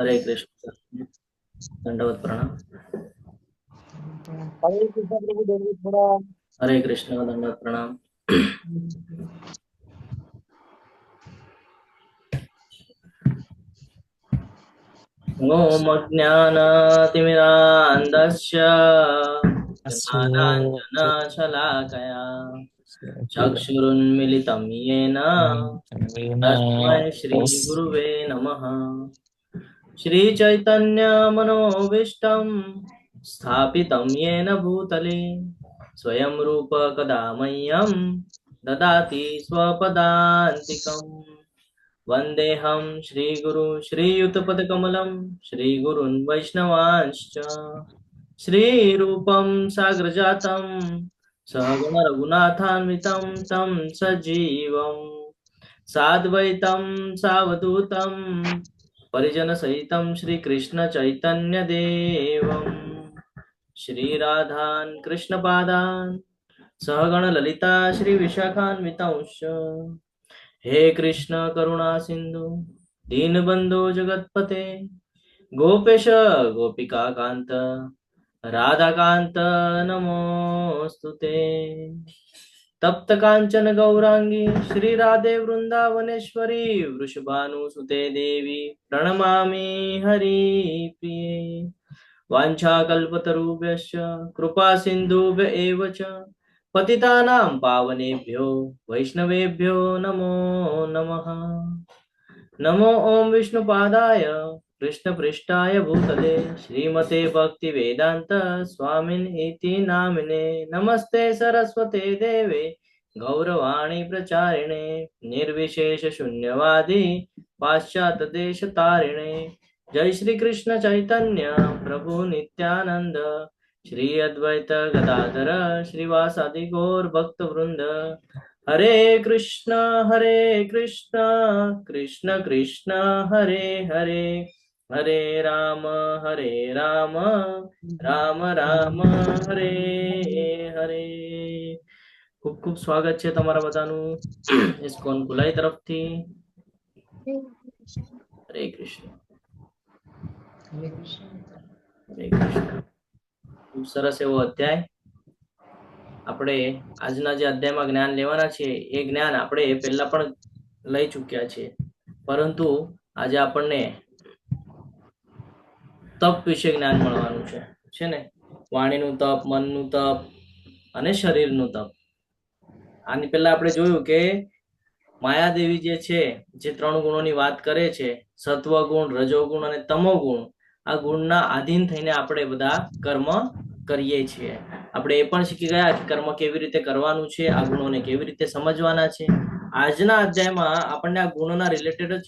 हरे कृष्ण। दंडवत प्रणाम। हरे कृष्ण प्रभु दंडवत प्रणाम। हरे कृष्ण दंडवत प्रणाम। ओम अज्ञानातिमिरान्धस्य ज्ञानाञ्जनशलाकया चक्षुरुन्मिलितं येन तस्मै श्रीगुरुवे नमः। श्रीचैतन्यमनोभीष्टं स्थापितं येन भूतले स्वयं रूप कदा मह्यं ददाति स्वपदान्तिकम्। वन्देऽहं श्रीगुरु श्रीयुतपदकमलं श्रीगुरून् वैष्णवांश्च श्रीरूपं साग्रजातं सहगण रघुनाथान्वितं तं सजीवं साद्वैतं सावधूतं परिजनसहितं श्रीकृष्णचैतन्यदेवं श्रीराधान् कृष्णपादान् सहगण ललिता श्रीविशाखान्वितांश्च। हे कृष्ण करुणा सिंधु दीनबंधु जगतपते गोपेश गोपिका कांत राधा कांत नमोस्तुते। तप्त कांचन गौरांगी श्री राधे वृंदावनेश्वरी वृषभानुसुते देवी प्रणमामि हरिप्रिये। वाञ्छाकल्पतरुभ्यश्च कृपा सिन्धुभ्य एव च पतितानां पावनेभ्यो वैष्णवेभ्यो नमो नमः। नमो ओम विष्णुपादाय कृष्णपृष्ठाय भूतले श्रीमते भक्तिवेदांत स्वामिन् इति नामिने। नमस्ते सरस्वते देवे गौरवाणी प्रचारिणे निर्विशेष शून्यवादी पाश्चात्य देश तारिणे। जय श्री कृष्ण चैतन्य प्रभु नित्यानंद श्री अद्वैत गदाधर श्रीवासादि गौर भक्त वृंद। हरे कृष्ण कृष्ण कृष्ण हरे हरे हरे राम राम राम हरे हरे। खूब खूब स्वागत છે તમારા બધાનું ઇસ્કોન ભુલાઈ તરફથી। હરે કૃષ્ણ હરે કૃષ્ણ। ખૂબ સરસ એવો અધ્યાય આપણે આજના જે અધ્યાયમાં જ્ઞાન લેવાના છે એ જ્ઞાન આપણે પહેલા પણ લઈ ચૂક્યા છે, પરંતુ આજે આપણને તપ વિશે જ્ઞાન મળવાનું છે ને। વાણીનું તપ, મનનું તપ અને શરીરનું તપ। આની પહેલા આપણે જોયું કે માયાદેવી જે છે, જે ત્રણ ગુણોની વાત કરે છે, સત્વ ગુણ, રજોગુણ અને તમો ગુણ, આ ગુણના આધીન થઈને આપણે બધા કર્મ કરીએ છીએ। આપણે એ પણ શીખી ગયા કે કર્મ કેવી રીતે કરવાનું છે, આ ગુણોને કેવી રીતે સમજવાના છે। આજના અધ્યાયમાં આપણને આ ગુણોના રિલેટેડ જ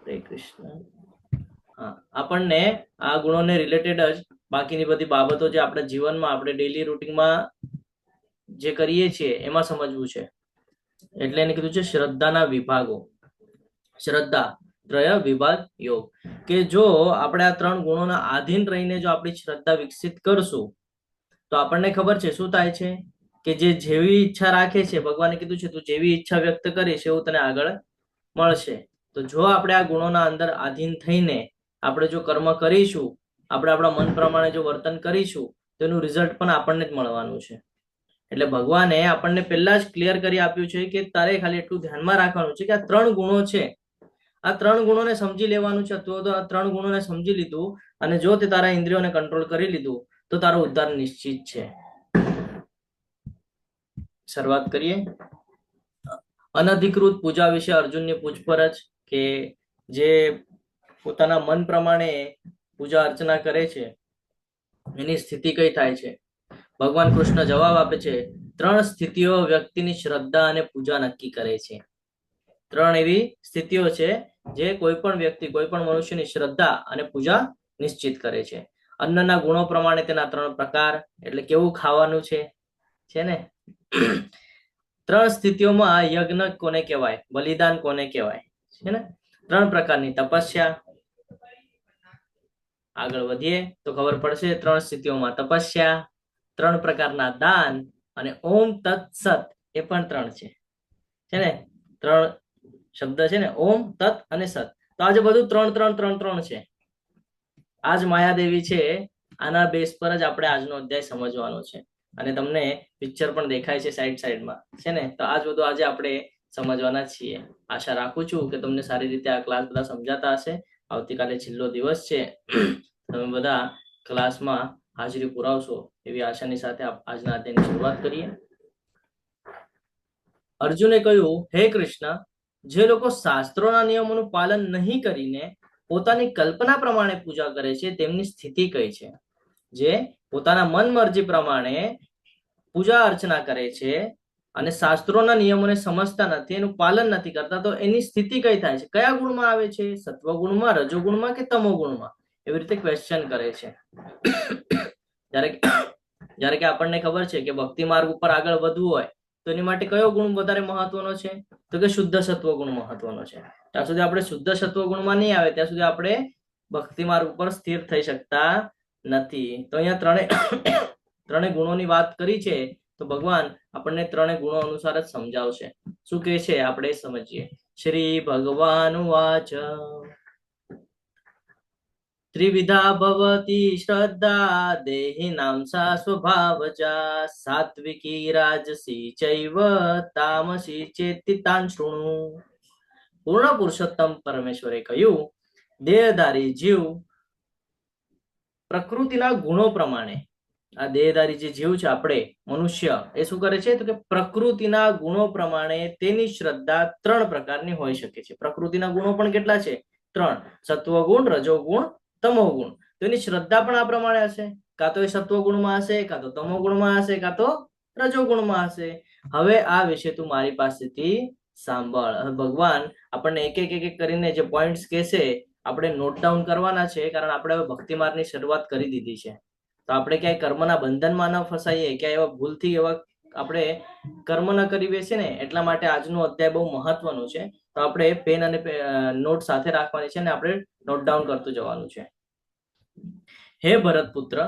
હરે કૃષ્ણ આપણને આ ગુણોને રિલેટેડ જ બાકીની બધી બાબતો જે આપણા જીવનમાં આપણે ડેઈલી રૂટીનમાં જે કરીએ છીએ એમાં સમજવું છે। એટલે એને કીધું છે શ્રદ્ધાના વિભાગો। શ્રદ્ધા ત્રય વિભાગ યોગ, કે જો આપણે આ ત્રણ ગુણોના આધીન રહીને જો આપણી શ્રદ્ધા વિકસિત કરશું તો આપણને ખબર છે શું થાય છે કે જે જેવી ઈચ્છા રાખે છે, ભગવાને કીધું છે તું જેવી ઈચ્છા વ્યક્ત કરીશ એવું તને આગળ મળશે। તો જો આપણે આ ગુણોના અંદર આધીન થઈને આપણે જો કર્મ કરીશું, આપણે આપણા મન પ્રમાણે જો વર્તન કરીશું તો એનું રિઝલ્ટ પણ આપણને જ મળવાનું છે। એટલે ભગવાને આપણને પહેલા જ ક્લિયર કરી આપ્યું છે કે તારે ખાલી એટલું ધ્યાનમાં રાખવાનું છે કે આ ત્રણ ગુણો છે, આ ત્રણ ગુણોને સમજી લેવાનું છે। તો આ ત્રણ ગુણોને સમજી લીધું અને જો તે તારા ઇન્દ્રિયોને કંટ્રોલ કરી લીધું તો તારો ઉદ્ધાર નિશ્ચિત છે। શરૂઆત કરીએ। અનધિકૃત પૂજા વિશે અર્જુનની પૂછપરછ, કે જે પોતાના મન પ્રમાણે પૂજા અર્ચના કરે છે એની સ્થિતિ કઈ થાય છે। ભગવાન કૃષ્ણ જવાબ આપે છે, ત્રણ સ્થિતિઓ વ્યક્તિની શ્રદ્ધા અને પૂજા નક્કી કરે છે। ત્રણ એવી સ્થિતિઓ છે જે કોઈ પણ વ્યક્તિ, કોઈ પણ મનુષ્યની શ્રદ્ધા અને પૂજા નિશ્ચિત કરે છે। અન્નના ગુણો પ્રમાણે તેના ત્રણ પ્રકાર, એટલે કેવું ખાવાનું છે ને। ત્રણ સ્થિતિઓમાં યજ્ઞ કોને કહેવાય, બલિદાન કોને કહેવાય છે ને। ત્રણ પ્રકારની તપસ્યા, આગળ વધીએ તો ખબર પડશે। ત્રણ સ્થિતિઓમાં તપસ્યા, ત્રણ પ્રકારના દાન અને ઓમ તત્સત એ પણ ત્રણ છે ને। ત્રણ શબ્દ છે ને, ઓમ, તત અને સત, તો આજે બધું 3 3 3 3 છે. આજ માયાદેવી છે, આના બેઝ પર જ આપણે આજનો અધ્યાય સમજવાનો છે. અને તમને પિક્ચર પણ દેખાય છે સાઈડમાં છે ને. તો આજ બધું આજે આપણે સમજવાના છીએ. આશા રાખું છું કે તમને સારી રીતે આ ક્લાસ બધા સમજાતા હશે. આવતીકાલે છેલ્લો દિવસ છે, તમે બધા ક્લાસમાં હાજરી પુરાવશો એવી આશાની સાથે આજના અધ્યાયની શરૂઆત કરીએ. અર્જુને કહ્યું, હે કૃષ્ણ, જે લોકો શાસ્ત્રોના નિયમોનું પાલન નહીં કરીને પોતાની કલ્પના પ્રમાણે પૂજા કરે છે તેમની સ્થિતિ કઈ છે? જે પોતાના મન મરજી પ્રમાણે પૂજા અર્ચના કરે છે અને શાસ્ત્રોના નિયમોને સમજતા નથી, એનું પાલન નથી કરતા, તો એની સ્થિતિ કઈ થાય છે? કયા ગુણમાં આવે છે? સત્વગુણમાં, રજોગુણમાં કે તમોગુણમાં? એવી રીતે ક્વેશ્ચન કરે છે. જ્યારે કે આપણને ખબર છે કે ભક્તિ માર્ગ ઉપર આગળ વધવું હોય તો એની માટે કયો ગુણ વધારે મહત્વનો છે? તો કે શુદ્ધ સત્વ ગુણ મહત્વનો છે. ત્યાં સુધી આપણે શુદ્ધ સત્વ ગુણમાં નહીં આવે ત્યાં સુધી આપણે ભક્તિ માર્ગ ઉપર સ્થિર થઈ શકતા નથી. તો અહીંયા ત્રણેય ગુણોની વાત કરી છે, તો ભગવાન આપણને ત્રણેય ગુણો અનુસાર જ સમજાવશે. શું કહે છે આપણે સમજીએ. શ્રી ભગવાન વાચ, ત્રિવિધા ભવતી શ્રદ્ધા દેહિનાં સા સ્વભાવજા, સાત્વિકી રાજસી ચૈવ તામસી ચેતિ તાન શૃણુ. પૂર્ણ પુરુષોત્તમ પરમેશ્વરે કહ્યું, દેહધારી જીવ પ્રકૃતિના ગુણો પ્રમાણે, આ દેહધારી જે જીવ છે આપણે મનુષ્ય, એ શું કરે છે? તો કે પ્રકૃતિના ગુણો પ્રમાણે તેની શ્રદ્ધા 3 પ્રકારની હોઈ શકે છે. પ્રકૃતિના ગુણો પણ કેટલા છે? 3. સત્વગુણ, રજોગુણ, તમોગુણ. તો એની શ્રદ્ધા પણ આ પ્રમાણે હશે. કાં તો એ સત્વગુણમાં હશે, કાં તો તમોગુણમાં હશે, કાં તો રજોગુણમાં હશે. હવે આ વિશે તું મારી પાસેથી સાંભળ. ભગવાન આપણને એક એક કરીને જે પોઈન્ટ્સ કહેશે આપણે નોટ ડાઉન કરવાના છે, કારણ આપણે હવે ભક્તિ માર્ગની શરૂઆત કરી દીધી છે. તો આપણે ક્યાંય કર્મના બંધનમાં ન ફસાઈએ, ક્યાંય એવા ભૂલથી એવા આપણે કર્મ ન કરી બેસીએ ને, એટલા માટે આજનો અધ્યાય બહુ મહત્વનો છે. તો આપણે પેન અને નોટ સાથે રાખવાની છે અને આપણે નોટ ડાઉન કરતું જવાનું છે. હે ભરતપુત્ર,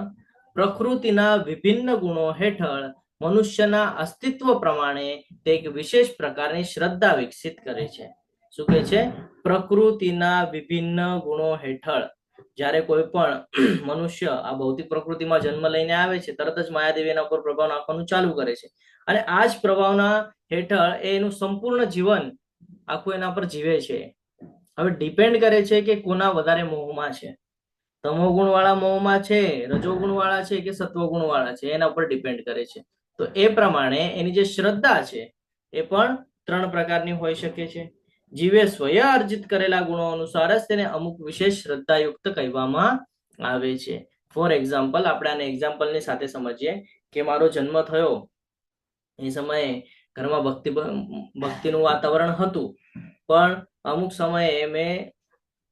પ્રકૃતિના વિભિન્ન ગુણો હેઠળ મનુષ્યના અસ્તિત્વ પ્રમાણે તે એક વિશેષ પ્રકારની શ્રદ્ધા વિકસિત કરે છે. શું કહે છે? પ્રકૃતિના વિભિન્ન ગુણો હેઠળ જ્યારે કોઈ પણ મનુષ્ય આ ભૌતિક પ્રકૃતિમાં જન્મ લઈને આવે છે, તરત જ માયાદેવી એના ઉપર પ્રભાવ નાખવાનું ચાલુ કરે છે. અને આ જ પ્રભાવના હેઠળ એનું સંપૂર્ણ જીવન આખું એના પર જીવે છે. હવે ડિપેન્ડ કરે છે કે કોના વધારે મોહમાં છે. તમોગુણ વાળા મોહમાં છે, રજોગુણ વાળા છે કે સત્વગુણ વાળા છે, એના ઉપર ડિપેન્ડ કરે છે. તો એ પ્રમાણે એની જે શ્રદ્ધા છે એ પણ 3 પ્રકારની હોઈ શકે છે. જીવે સ્વયં અર્જિત કરેલા ગુણો અનુસાર જ તેને અમુક વિશેષ શ્રદ્ધાયુક્ત કહેવામાં આવે છે. ફોર એક્ઝામ્પલ, આપણે આને એક્ઝામ્પલની સાથે સમજીએ કે મારો જન્મ થયો એ સમયે ઘરમાં ભક્તિનું વાતાવરણ હતું, પણ અમુક સમયે મેં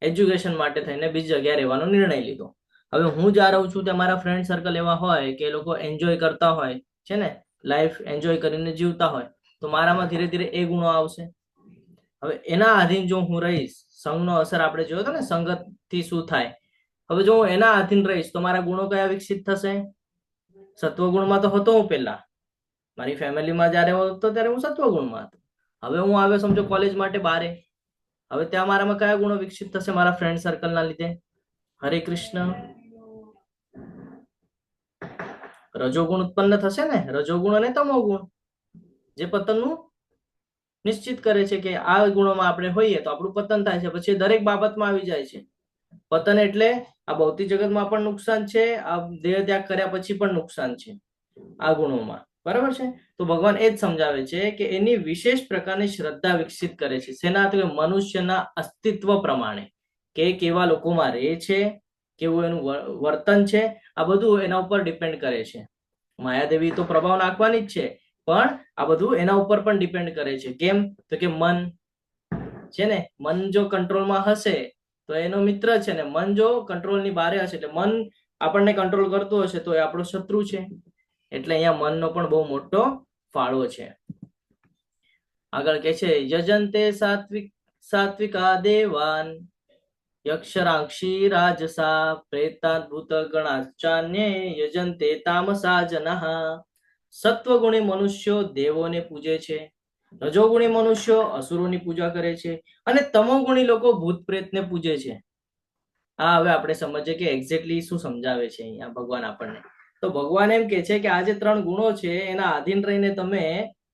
એજ્યુકેશન માટે થઈને બીજી જગ્યાએ રહેવાનો નિર્ણય લીધો. હવે હું જ્યાં રહું છું ત્યાં મારા ફ્રેન્ડ સર્કલ એવા હોય કે એ લોકો એન્જોય કરતા હોય છે ને, લાઈફ એન્જોય કરીને જીવતા હોય, તો મારામાં ધીરે ધીરે એ ગુણો આવશે. હવે એના આધીન જો હું રહીશ, સંગનો અસર આપણે જોયો હતો ને, સંગતથી શું થાય. હવે જો હું એના આધીન રહીશ તો મારા ગુણો કયા વિકસિત થશે? સત્વગુણમાં તો હતો હું પહેલા, મારી ફેમિલીમાં જ્યારે હતો ત્યારે હું સત્વગુણમાં હતો. હવે હું આવ્યો સમજો કોલેજ માટે બારે, હવે ત્યાં મારામાં કયા ગુણો વિકસિત થશે? મારા ફ્રેન્ડ સર્કલના લીધે. હરે કૃષ્ણ, રજોગુણ ઉત્પન્ન થશે ને, રજોગુણ અને તમોગુણ, જે પતનનું નિશ્ચિત કરે છે કે આ ગુણોમાં આપણે હોઈએ તો આપણું પતન થાય છે. પછી દરેક બાબતમાં આવી જાય છે પતન. એટલે આ ભૌતિક જગતમાં પણ નુકસાન છે, આ દેહ ત્યાગ કર્યા પછી પણ નુકસાન છે આ ગુણોમાં. બરાબર છે? તો ભગવાન એ જ સમજાવે છે કે એની વિશેષ પ્રકારની શ્રદ્ધા વિકસિત કરે છે. શેના? તો મનુષ્યના અસ્તિત્વ પ્રમાણે, કે કેવા લોકોમાં રહે છે, કેવું એનું વર્તન છે, આ બધું એના ઉપર ડિપેન્ડ કરે છે. માયાદેવી તો પ્રભાવ નાખવાની જ છે, પણ આ બધું એના ઉપર પણ ડિપેન્ડ કરે છે. કેમ? તો કે મન છે ને, મન જો કંટ્રોલમાં હશે તો એનો મિત્ર છે, ને મન જો કંટ્રોલની બહાર હશે, એટલે મન આપણને કંટ્રોલ કરતું હશે તો એ આપણો શત્રુ છે. એટલે અહીંયા મનનો પણ બહુ મોટો ફાળો છે. આગળ કે છે, યજંતે સાત્વિકા દેવાન યક્ષરાક્ષી રાજસા પ્રેતાદભૂત ગણાચાન્યે યજંતે તામસા જનઃ. સત્વગુણી મનુષ્યો દેવોને પૂજે છે રજોગુણી મનુષ્યો અસુરોની પૂજા કરે છે અને તમોગુણી લોકો ભૂત પ્રેતને પૂજે છે. આ હવે આપણે સમજીએ કે એક્ઝેક્ટલી શું સમજાવે છે અહીંયા ભગવાન આપણને. તો ભગવાન એમ કે છે કે આ જે 3 ગુણો છે એના આધીન રહીને તમે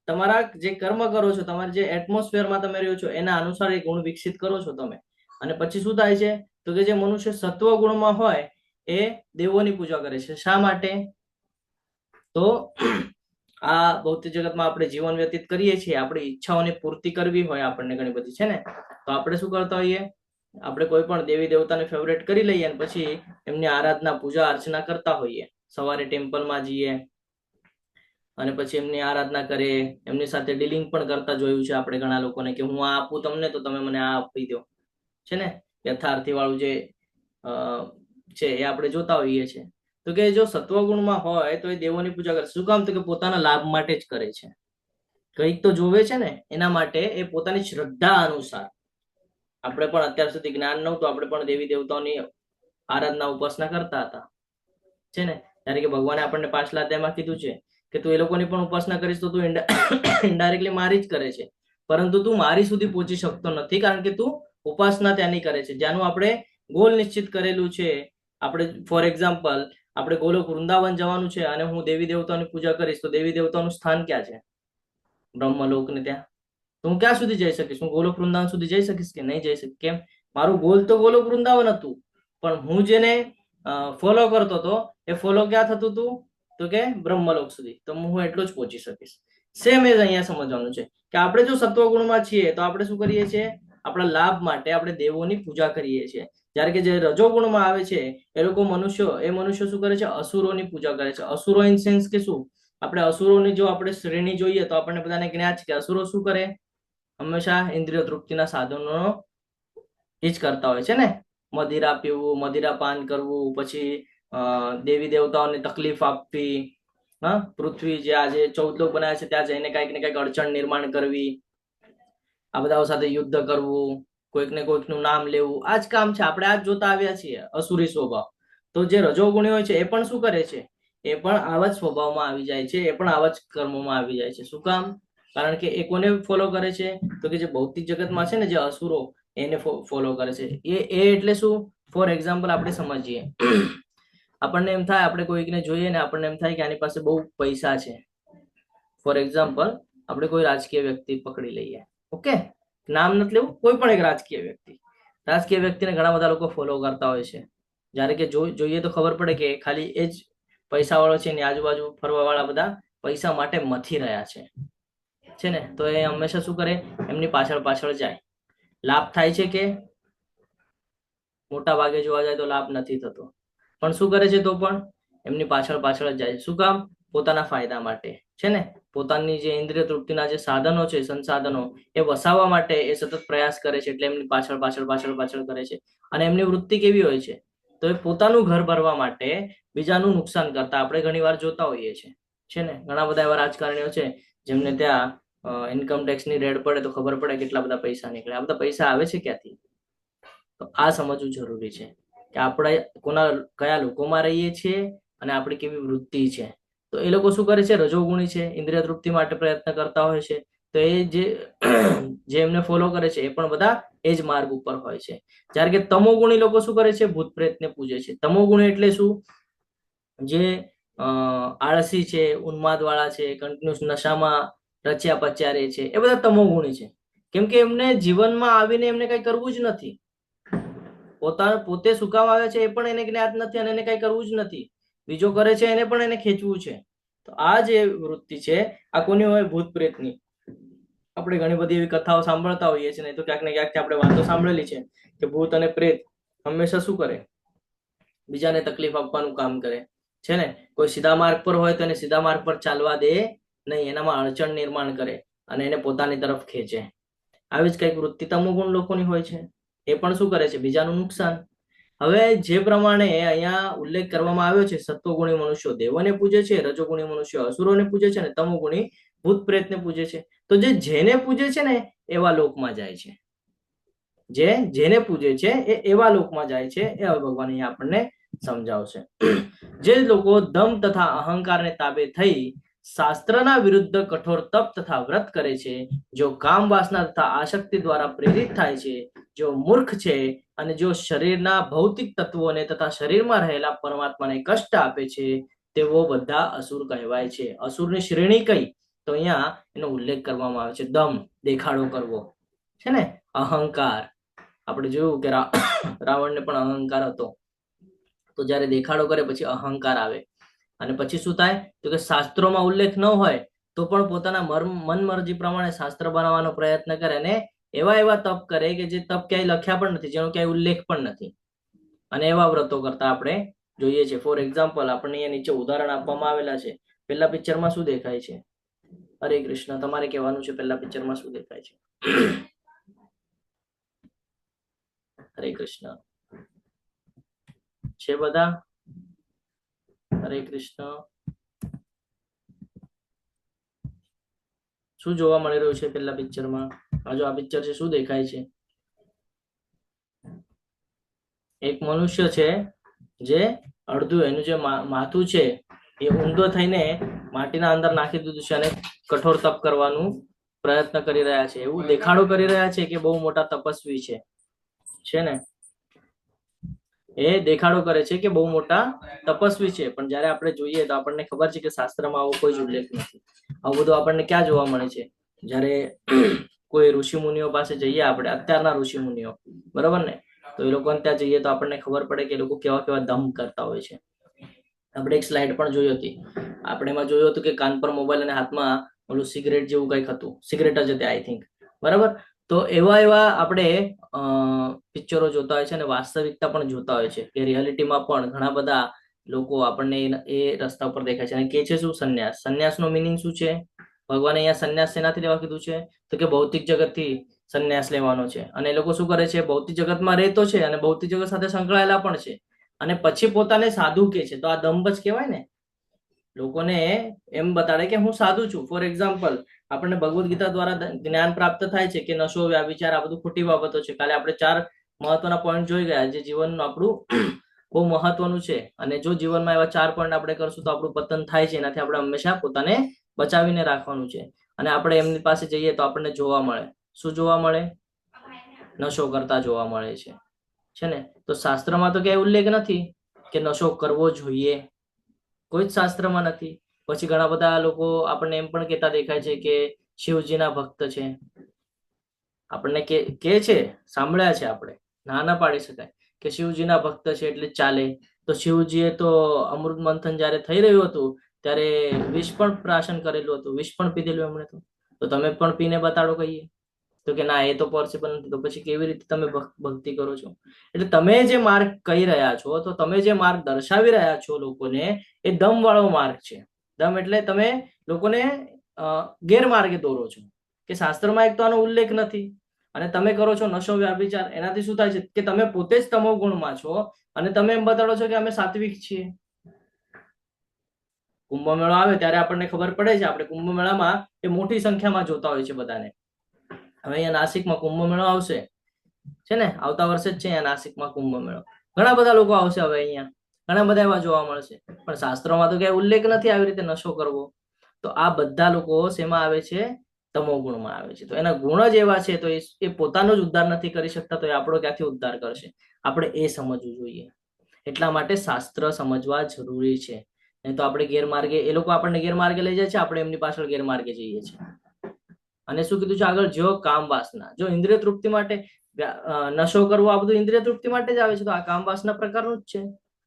તમારા જે કર્મ કરો છો, તમારા જે એટમોસ્ફિયરમાં તમે રહ્યો છો એના અનુસાર એ ગુણ વિકસિત કરો છો તમે. અને પછી શું થાય છે તો કે જે મનુષ્ય સત્વ ગુણમાં હોય એ દેવોની પૂજા કરે છે. શા માટે? તો આ ભૌતિક જગતમાં આપણે જીવન વ્યતીત કરીએ છીએ, આપણી ઈચ્છાઓની પૂર્તિ કરવી હોય આપણને ઘણી બધી છે ને, તો આપણે શું કરતા હોઈએ, આપણે કોઈ પણ દેવી દેવતાને ફેવરેટ કરી લઈએ અને પછી એમની આરાધના પૂજા અર્ચના કરતા હોઈએ. સવારે ટેમ્પલમાં જઈએ અને પછી એમની આરાધના કરીએ, એમની સાથે ડીલિંગ પણ કરતા જોયું છે આપણે ઘણા લોકોને કે હું આ આપું તમને તો તમે મને આ આપી દો, છે ને, યથાર્થી વાળું જે છે એ આપણે જોતા હોઈએ છીએ. તો કે જો સત્વગુણમાં હોય તો એ દેવોની પૂજા કરે. શું કામ? તો કે પોતાના લાભ માટે જ કરે છે. કંઈક તો જોવે છે ને એના માટે એ પોતાની શ્રદ્ધા અનુસાર. આપણે પણ અત્યાર સુધી જ્ઞાન નહોતું, આપણે પણ દેવી દેવતાઓની આરાધના ઉપાસના કરતા હતા, છે ને. ત્યારે કે ભગવાને આપણને પાછલા અધ્યાયમાં કીધું છે કે તું એ લોકોની પણ ઉપાસના કરીશ તો તું ઇનડાયરેક્ટલી મારી જ કરે છે, પરંતુ તું મારી સુધી પહોંચી શકતો નથી કારણ કે તું ઉપાસના ત્યાંની કરે છે જ્યાંનું આપણે ગોલ નિશ્ચિત કરેલું છે. આપણે ફોર એક્ઝામ્પલ આપણે ગોલોક વૃંદાવન જવાનું છે અને હું દેવી દેવતાઓની પૂજા કરીશ તો દેવી દેવતાઓનું સ્થાન ક્યાં છે? બ્રહ્મલોક ને ત્યાં. તો હું ક્યાં સુધી જઈ શકીશ? હું ગોલોક વૃંદાવન સુધી જઈ શકીશ કે નહીં જઈ શકીશ? કેમ? મારું ગોલ તો ગોલોક વૃંદાવન હતું, પણ હું જેને ફોલો કરતો હતો એ ફોલો ક્યાં થતું હતું તો કે બ્રહ્મલોક સુધી. તો હું એટલું જ પહોંચી શકીશ. સેમ એ જ અહીંયા સમજવાનું છે કે આપણે જો સત્વગુણમાં છીએ તો આપણે શું કરીએ છીએ? આપણા લાભ માટે આપણે દેવોની પૂજા કરીએ છીએ. જ્યારે કે જે રજોગુણમાં આવે છે એ લોકો મનુષ્ય શું કરે છે? અસુરોની પૂજા કરે છે. અસુરો ઇન સેન્સ કે શું? આપણે અસુરોની જો આપણે શ્રેણી જોઈએ તો આપણને બધાને જ્ઞાત છે કે અસુરો શું કરે? હંમેશા ઇન્દ્રિય તૃપ્તિના સાધનો જ કરતા હોય છે ને. મદિરા પીવું, મદિરા પાન કરવું, પછી દેવી દેવતાઓને તકલીફ આપવી, હા, પૃથ્વી જે આજે 14 લોક બનાવે છે ત્યાં જઈને કઈક ને કઈક અડચણ નિર્માણ કરવી, આ બધા સાથે યુદ્ધ કરવું, કોઈક ને કોઈકનું નામ લેવું, આ જ કામ છે. આપણે આ જ જોતા આવ્યા છીએ, અસુરી સ્વભાવ. તો જે રજોગુણી હોય છે એ પણ શું કરે છે? એ પણ આવા જ સ્વભાવમાં આવી જાય છે, એ પણ આવા જ કર્મોમાં આવી જાય છે. શું કામ? કારણ કે એ કોને ફોલો કરે છે તો કે જે ભૌતિક જગતમાં છે ને જે અસુરો એને ફોલો કરે છે. એ એટલે શું? ફોર એક્ઝામ્પલ આપણે સમજીએ, આપણને એમ થાય, આપણે કોઈકને જોઈએ ને આપણને એમ થાય કે આની પાસે બહુ પૈસા છે. ફોર એક્ઝામ્પલ આપણે કોઈ રાજકીય વ્યક્તિ પકડી લઈએ, ઓકે, નામ નથી લેવું, કોઈ પણ એક રાજકીય વ્યક્તિને ઘણા બધા લોકો ફોલો કરતા હોય છે. જ્યારે કે જોઈએ તો ખબર પડે કે ખાલી એ જ પૈસા વાળો છે ને આજુબાજુ ફરવા વાળા બધા પૈસા માટે મથી રહ્યા છે ને. તો એ હંમેશા શું કરે? એમની પાછળ પાછળ જાય. લાભ થાય છે કે? મોટા ભાગે જોવા જાય તો લાભ નથી થતો, પણ શું કરે છે? તો પણ એમની પાછળ પાછળ જ જાય. શું કામ? પોતાના ફાયદા માટે, છે ને. પોતાની જે ઇન્દ્રિય તૃપ્તિના જે સાધનો છે, સંસાધનો, એ વસાવવા માટે એ સતત પ્રયાસ કરે છે, એટલે એમની પાછળ પાછળ પાછળ પાછળ કરે છે. અને એમની વૃત્તિ કેવી હોય છે? તો એ પોતાનું ઘર ભરવા માટે બીજાનું નુકસાન કરતા આપણે ઘણી વાર જોતા હોઈએ છીએ, છે ને. ઘણા બધા એવા રાજકારણીઓ છે જેમને ત્યાં ઇન્કમ ટેક્સની રેડ પડે તો ખબર પડે કેટલા બધા પૈસા નીકળે. આ બધા પૈસા આવે છે ક્યાંથી? તો આ સમજવું જરૂરી છે કે આપણે કયા લોકોમાં રહીએ છીએ અને આપણી કેવી વૃત્તિ છે. તો એ લોકો શું કરે છે? રજોગુણી છે, ઇન્દ્રિય તૃપ્તિ માટે પ્રયત્ન કરતા હોય છે. તો એ જે એમને ફોલો કરે છે એ પણ બધા એ જ માર્ગ ઉપર હોય છે. જ્યારે કે તમોગુણી લોકો શું કરે છે? ભૂત પ્રેતને પૂજે છે. તમોગુણી એટલે શું? જે આળસી છે, ઉન્માદ વાળા છે, કન્ટિન્યુઅસ નશામાં રચ્યા પચ્યા રહે છે, એ બધા તમોગુણી છે. કેમ કે એમને જીવનમાં આવીને એમને કઈ કરવું જ નથી. પોતે શું કામ આવે છે એ પણ એને જ્ઞાત નથી અને એને કઈ કરવું જ નથી. બીજો કરે છે એને પણ એને ખેંચવું છે. તો આ જે વૃત્તિ છે આ કોની હોય? ભૂત પ્રેતની. આપણે ઘણી બધી એવી કથાઓ સાંભળતા હોઈએ છીએ, નહીં તો ક્યાંક ને ક્યાંક આપણે વાતો સાંભળેલી છે કે ભૂત અને પ્રેત હંમેશા શું કરે? બીજાને તકલીફ આપવાનું કામ કરે છે ને. કોઈ સીધા માર્ગ પર હોય તો એને સીધા માર્ગ પર ચાલવા દે નહીં, એનામાં અડચણ નિર્માણ કરે અને એને પોતાની તરફ ખેંચે. આવી જ કઈક વૃત્તિ તમોગુણ લોકોની હોય છે. એ પણ શું કરે છે? બીજાનું નુકસાન. હવે જે પ્રમાણે અહીંયા ઉલ્લેખ કરવામાં આવ્યો છે, સત્વગુણી મનુષ્યો દેવોને પૂજે છે, રજોગુણી મનુષ્યો અસુરોને પૂજે છે અને તમોગુણી ભૂત પ્રેતને પૂજે છે. તો જેને પૂજે છે ને એવા લોકમાં જાય છે. જેને પૂજે છે એ એવા લોકમાં જાય છે. એ હવે ભગવાન અહીંયા આપણને સમજાવશે. જે લોકો દમ તથા અહંકારને તાબે થઈ શાસ્ત્રના વિરુદ્ધ કઠોર તપ તથા વ્રત કરે છે, જો કામ વાસના તથા આસક્તિ દ્વારા પ્રેરિત થાય છે, જો મૂર્ખ છે અને જો શરીરના ભૌતિક તત્વોને તથા શરીરમાં રહેલા પરમાત્માને કષ્ટ આપે છે, તેઓ બધા અસુર કહેવાય છે. અસુરની શ્રેણી કઈ? તો અહીંયા એનો ઉલ્લેખ કરવામાં આવે છે. દમ, દેખાડો કરવો, છે ને, અહંકાર. આપણે જોયું કે રાવણને પણ અહંકાર હતો, તો જ્યારે દેખાડો કરે પછી અહંકાર આવે. અને પછી શું થાય? તો કે શાસ્ત્રોમાં ઉલ્લેખ ન હોય તો પણ પોતાના મન મરજી પ્રમાણે શાસ્ત્ર બનાવવાનો પ્રયત્ન કરે અને એવા એવા તપ કરે કે જે તપ ક્યાંય લખ્યા પણ નથી, જેનો ક્યાંય ઉલ્લેખ પણ નથી, અને એવા વ્રતો કરતા આપણે જોઈએ છે. ફોર એક્ઝામ્પલ, આપણને અહીંયા નીચે ઉદાહરણ આપવામાં આવેલા છે. પેલા પિક્ચરમાં શું દેખાય છે? હરે કૃષ્ણ, તમારે કહેવાનું છે પેલા પિક્ચરમાં શું દેખાય છે? હરે કૃષ્ણ છે બધા? હરે કૃષ્ણ. શું જોવા મળી રહ્યું છે પેલા પિક્ચરમાં? આ જો આ પિક્ચર છે, શું દેખાય છે? એક મનુષ્ય છે જે અડધું એનું જે માથું છે એ ઊંધો થઈને માટીના અંદર નાખી દીધું છે અને કઠોર તપ કરવાનું પ્રયત્ન કરી રહ્યા છે. એવું દેખાડો કરી રહ્યા છે કે બહુ મોટા તપસ્વી છે ને, એ દેખાડો કરે છે કે બહુ મોટા તપસ્વી છે. પણ જયારે આપણે જોઈએ તો આપણને ખબર છે કે શાસ્ત્રમાં આવો કોઈ જ ઉલ્લેખ નથી. આવું બધું આપણને ક્યાં જોવા મળે છે? જયારે કોઈ ઋષિ મુનિઓ પાસે જઈએ આપણે, અત્યારના ઋષિ મુનિઓ, બરાબર ને, તો એ લોકોને ત્યાં જઈએ તો આપણને ખબર પડે કે એ લોકો કેવા કેવા દમ કરતા હોય છે. આપણે એક સ્લાઇડ પણ જોઈ હતી. આપણે એમાં જોયું હતું કે કાન પર મોબાઈલ અને હાથમાં ઓલું સિગરેટ જેવું કંઈક હતું, સિગરેટ જ હતી આઈ થિંક, બરાબર. તો એવા આપણે પિક્ચરો જોતા હોય છે અને વાસ્તવિકતા પણ જોતા હોય છે કે રિયાલિટીમાં પણ ઘણા બધા લોકો આપણને એ રસ્તા ઉપર દેખાય છે. અને કે છે શું? સંન્યાસ. સંન્યાસનો મિનિંગ શું છે? ભગવાને અહીંયા સંન્યાસ શેનાથી લેવા કીધું છે? તો કે ભૌતિક જગતથી સંન્યાસ લેવાનો છે. અને એ લોકો શું કરે છે? ભૌતિક જગતમાં રહેતો છે અને ભૌતિક જગત સાથે સંકળાયેલા પણ છે, અને પછી પોતાને સાધુ કે છે. તો આ દંભ જ કહેવાય ને. લોકોને એમ બતાડે કે હું સાધુ છું. ફોર એક્ઝામ્પલ, આપણને ભગવદ્ ગીતા દ્વારા જ્ઞાન પ્રાપ્ત થાય છે કે નશો, વ્યાવિચાર, આ બધું ખોટી બાબતો છે. કાલે આપણે 4 મહત્વના પોઈન્ટ જોઈ ગયા જે જીવનનું આપણું બહુ મહત્વનું છે. અને જો જીવનમાં એવા 4 પોઈન્ટ આપણે કરશું તો આપણું પતન થાય છે. એનાથી આપણે હંમેશા પોતાને બચાવીને રાખવાનું છે. અને આપણે એમની પાસે જઈએ તો આપણને જોવા મળે, શું જોવા મળે? નશો કરતા જોવા મળે છે ને. તો શાસ્ત્રમાં તો ક્યાંય ઉલ્લેખ નથી કે નશો કરવો જોઈએ, કોઈ જ શાસ્ત્રમાં નથી. પછી ઘણા બધા લોકો આપણને એમ પણ કહેતા દેખાય છે કે શિવજીના ભક્ત છે. આપણને કે છે, સાંભળ્યા છે આપણે, ના પાડી શકાય કે શિવજીના ભક્ત છે એટલે ચાલે. તો શિવજીએ તો અમૃત મંથન જયારે થઈ રહ્યું હતું ત્યારે વિષ પણ પ્રાશન કરેલું હતું, વિષ પણ પીધેલું એમણે. તો તમે પણ પીને બતાડો કહીએ તો કે ના, એ તો પોસિબલ નથી. તો પછી કેવી રીતે તમે ભક્તિ કરો છો? એટલે તમે જે માર્ગ કહી રહ્યા છો, તો તમે જે માર્ગ દર્શાવી રહ્યા છો લોકોને, એ દમ વાળો માર્ગ છે. દમ એટલે તમે લોકોને ગેરમાર્ગે દોરો છો કે શાસ્ત્રમાં એક તો આનો ઉલ્લેખ નથી અને તમે કરો છો નશો, વ્યાભિચાર. એનાથી શું થાય છે કે તમે પોતે જ તમો ગુણમાં છો અને તમે એમ બતાડો છો કે અમે સાત્વિક છીએ. કુંભ મેળો આવે ત્યારે આપણને ખબર પડે છે, આપણે કુંભ મેળામાં એ મોટી સંખ્યામાં જોતા હોય છે બધાને. હવે અહીંયા નાસિકમાં કુંભ મેળો આવશે છે ને, આવતા વર્ષે જ છે અહીંયા નાસિકમાં કુંભ મેળો. ઘણા બધા લોકો આવશે હવે અહીંયા, ઘણા બધા એવા જોવા મળશે. પણ શાસ્ત્રોમાં તો ક્યાંય ઉલ્લેખ નથી આવી રીતે નશો કરવો. તો આ બધા લોકો શેમાં આવે છે? તમો ગુણમાં આવે છે. તો એના ગુણ જ એવા છે તો એ પોતાનો જ ઉદ્ધાર નથી કરી શકતા, તો એ આપણો ક્યાંથી ઉદ્ધાર કરશે? આપણે એ સમજવું જોઈએ. એટલા માટે શાસ્ત્ર સમજવા જરૂરી છે. નહીં તો આપણે ગેરમાર્ગે, એ લોકો આપણને ગેરમાર્ગે લઈ જાય છે, આપણે એમની પાછળ ગેરમાર્ગે જઈએ છીએ. અને શું કીધું છે આગળ? જો કામ વાસના, જો ઇન્દ્રિય તૃપ્તિ માટે નશો કરવો, આ બધું ઇન્દ્રિય તૃપ્તિ માટે જ આવે છે. તો આ કામ વાસના પ્રકારનું જ છે.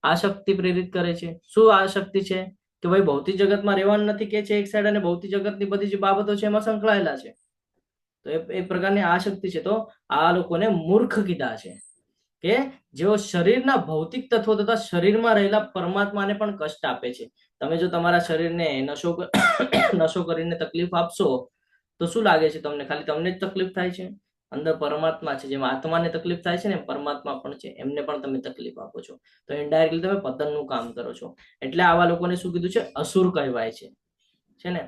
આસક્તિ પ્રેરિત કરે છે. શું આસક્તિ છે? કે ભાઈ ભૌતિક જગતમાં રહેવાનું નથી કે છે એક સાઈડ, અને ભૌતિક જગતની બધી જે બાબતો છે એમાં સંકળાયેલા છે. તો એ પ્રકારની આસક્તિ છે. તો આ લોકોને મૂર્ખ કીધા છે કે જેઓ શરીરના ભૌતિક તત્વો તથા શરીરમાં રહેલા પરમાત્માને પણ કષ્ટ આપે છે. તમે જો તમારા શરીરને નશો કરીને તકલીફ આપશો તો શું લાગે છે તમને? ખાલી તમને જ તકલીફ થાય છે? અંદર પરમાત્મા છે, જેમ આત્માને તકલીફ થાય છે ને પરમાત્મા પણ છે, એમને પણ તમે તકલીફ આપો છો. તો ઇનડાયરેક્ટલી તમે પતનનું કામ કરો છો. એટલે આવા લોકોને શું કીધું છે? અસુર કહેવાય છે ને.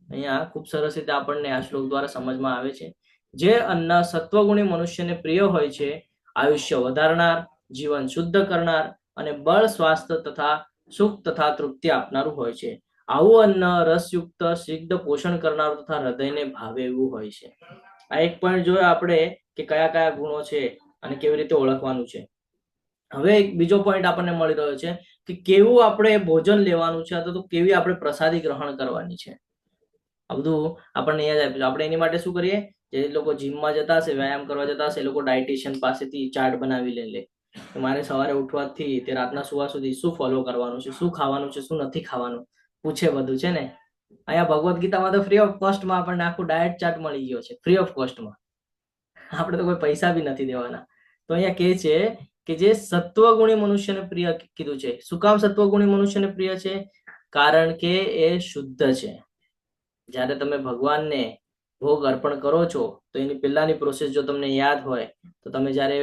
અહીંયા ખૂબ સરસ રીતે આપણને આ શ્લોક દ્વારા સમજમાં આવે છે. જે અન્ન સત્વગુણી મનુષ્યને પ્રિય હોય છે, આયુષ્ય વધારનાર, જીવન શુદ્ધ કરનાર અને બળ, સ્વાસ્થ્ય તથા સુખ તથા તૃપ્તિ આપનારું હોય છે. આવું અન્ન રસયુક્ત સિદ્ધ પોષણ કરનારું તથા હૃદયને ભાવે એવું હોય છે. આ એક પોઈન્ટ જોયો આપણે કે કયા કયા ગુણો છે અને કેવી રીતે ઓળખવાનું છે. હવે એક બીજો પોઈન્ટ આપણને મળી રહ્યો છે કે કેવું આપણે ભોજન લેવાનું છે અથવા તો કેવી આપણે પ્રસાદી ગ્રહણ કરવાની છે. આ બધું આપણને યાદ આપ્યું. આપણે એની માટે શું કરીએ, જે લોકો જીમમાં જતા હશે, વ્યાયામ કરવા જતા હશે, એ લોકો ડાયટિશિયન પાસેથી ચાર્ટ બનાવી લે કે મારે સવારે ઉઠવાથી તે રાતના સુવા સુધી શું ફોલો કરવાનું છે, શું ખાવાનું છે, શું નથી ખાવાનું, પૂછે બધું છે ને. અહીંયા ભગવદ્ ગીતામાં તો ફ્રી ઓફ કોસ્ટમાં આપણને આખું ડાયટ ચાર્ટ મળી ગયો છે, ફ્રી ઓફ કોસ્ટમાં. આપણે તો કોઈ પૈસા બી નથી દેવાના. તો અહીંયા કહે છે કે જે સત્વગુણી મનુષ્યને પ્રિય કીધું છે. શું કામ સત્વગુણી મનુષ્યને પ્રિય છે? કારણ કે એ શુદ્ધ છે. જ્યારે તમે ભગવાનને ભોગ અર્પણ કરો છો તો એની પહેલાની પ્રોસેસ જો તમને યાદ હોય તો તમે જ્યારે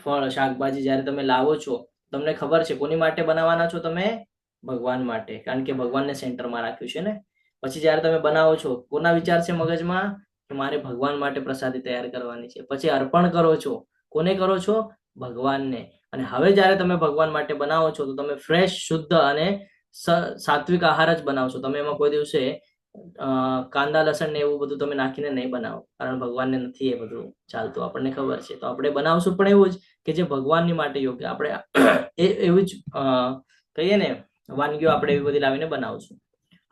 ફળ શાકભાજી જ્યારે તમે લાવો છો, તમને ખબર છે કોની માટે બનાવવાના છો તમે? ભગવાન માટે, કારણ કે ભગવાનને સેન્ટરમાં રાખ્યું છે ને. પછી જ્યારે તમે બનાવો છો, કોના વિચાર છે મગજમાં કે મારે ભગવાન માટે પ્રસાદી તૈયાર કરવાની છે. પછી અર્પણ કરો છો, કોને કરો છો? ભગવાનને. અને હવે જ્યારે તમે ભગવાન માટે બનાવો છો તો તમે ફ્રેશ, શુદ્ધ અને સાત્વિક આહાર જ બનાવશો. તમે એમાં કોઈ દિવસે કાંદા લસણ ને એવું બધું તમે નાખીને નહીં બનાવો, કારણ ભગવાનને નથી એ બધું ચાલતું, આપણને ખબર છે. તો આપણે બનાવશું પણ એવું જ કે જે ભગવાનની માટે યોગ્ય. આપણે એવું જ કહીએ ને, વાનગીઓ આપણે એવી બધી લાવીને બનાવશું.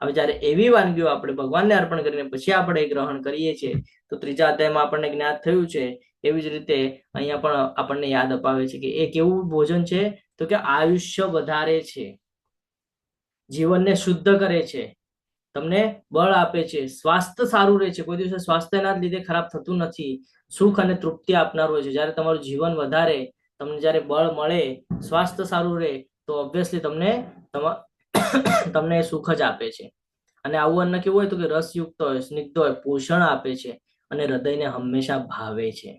હવે જ્યારે એવી વાનગીઓ આપણે ભગવાનને અર્પણ કરીને પછી આપણે ગ્રહણ કરીએ છીએ તો ત્રીજા અધ્યાયમાં આપણને જ્ઞાત થયું છે. એવી જ રીતે અહીંયા પણ આપણને યાદ અપાવે છે કે એ કેવું ભોજન છે, તો કે આયુષ્ય વધારે છે, જીવનને શુદ્ધ કરે છે, તમને બળ આપે છે, સ્વાસ્થ્ય સારું રહે છે. કોઈ દિવસે સ્વાસ્થ્યના લીધે ખરાબ થતું નથી. સુખ અને તૃપ્તિ આપનાર હોય છે. જ્યારે તમારું જીવન વધારે, તમને જ્યારે બળ મળે, સ્વાસ્થ્ય સારું રહે તો ઓબ્વિયસલી તમને સુખ જ આપે છે. અને આવું અન્ન કેવું હોય તો કે રસયુક્ત હોય, સ્નિગ્ધ હોય, પોષણ આપે છે અને હૃદયને હંમેશા ભાવે છે.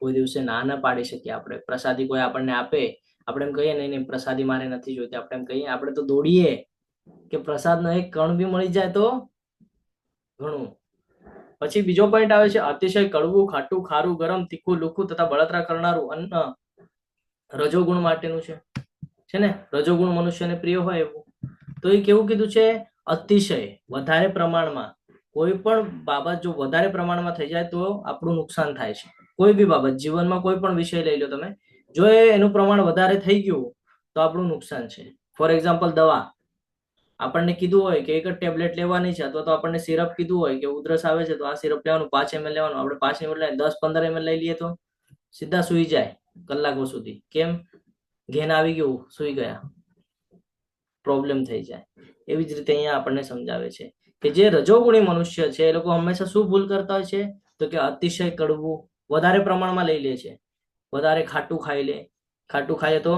કોઈ દિવસે ના ના પાડી શકીએ આપણે. પ્રસાદી કોઈ આપણને આપે, આપણે એમ કહીએ નહીં પ્રસાદી મારે નથી જોઈતી, આપણે એમ કહીએ, આપણે તો દોડીએ કે પ્રસાદનો એક કણ બી મળી જાય તો ઘણું. પછી બીજો પોઈન્ટ આવે છે, અતિશય કડવું, ખાટું, ખારું, ગરમ, તીખું, લુખું તથા બળતરા કરનારું અન્ન રજોગુણ માટેનું છે ને. રજોગુણ મનુષ્યને પ્રિય હોય એવું. તો એ કેવું કીધું છે? અતિશય, વધારે પ્રમાણમાં. કોઈ પણ બાબત જો વધારે પ્રમાણમાં થઈ જાય તો આપણું નુકસાન થાય છે. કોઈ બી બાબત, જીવનમાં કોઈ પણ વિષય લઈ લો તમે, જો એનું પ્રમાણ વધારે થઈ ગયું તો આપણું નુકસાન છે. ફોર એક્ઝામ્પલ, દવા આપણને કીધું હોય કે એક જ ટેબ્લેટ લેવાની છે, અથવા તો આપણને સિરપ કીધું હોય કે ઉધરસ આવે છે તો આ સિરપ લેવાનું 5 ml લેવાનું, આપણે 5 ml લઈએ, 10-15 ml લઈ લઈએ તો સીધા સુઈ જાય કલાકો સુધી. કેમ? ઘેન આવી ગયું, સુઈ ગયા, પ્રોબ્લેમ થઈ જાય. એવી જ રીતે અહીંયા આપણને સમજાવે છે કે જે રજોગુણી મનુષ્ય છે એ લોકો હંમેશા શું ભૂલ કરતા હોય છે તો કે અતિશય કડવું વધારે પ્રમાણમાં લઈ લે છે. વધારે ખાટું ખાઈ લે. ખાટું ખાઈએ તો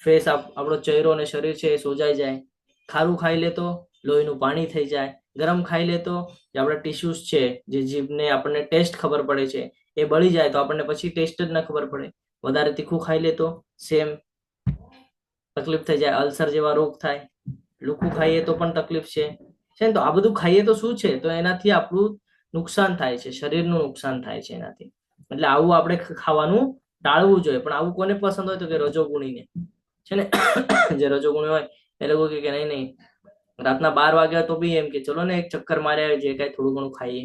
ફેસ, આપણો ચહેરો અને શરીર છે એ સોજાઈ જાય. ખારું ખાઈ લે તો લોહીનું પાણી થઈ જાય. ગરમ ખાઈ લે તો જે આપણા ટિશ્યુઝ છે, જે જીભને આપણને ટેસ્ટ ખબર પડે છે, એ બળી જાય તો આપણને પછી ટેસ્ટ જ ના ખબર પડે. વધારે તીખું ખાઈ લે તો સેમ તકલીફ થઈ જાય, અલ્સર જેવા રોગ થાય. લુખું ખાઈએ તો પણ તકલીફ છે ને. તો આ બધું ખાઈએ તો શું છે, તો એનાથી આપણું નુકસાન થાય છે, શરીરનું નુકસાન થાય છે એનાથી. એટલે આવું આપણે ખાવાનું ટાળવું જોઈએ. પણ આવું કોને પસંદ હોય તો કે રજોગુણીને છે ને. જે રજોગુણી હોય એ લોકો કે નહીં, રાતના 12 વાગ્યા તો બી એમ કે ચલો ને એક ચક્કર માર્યા, જે કઈ થોડું ઘણું ખાઈએ.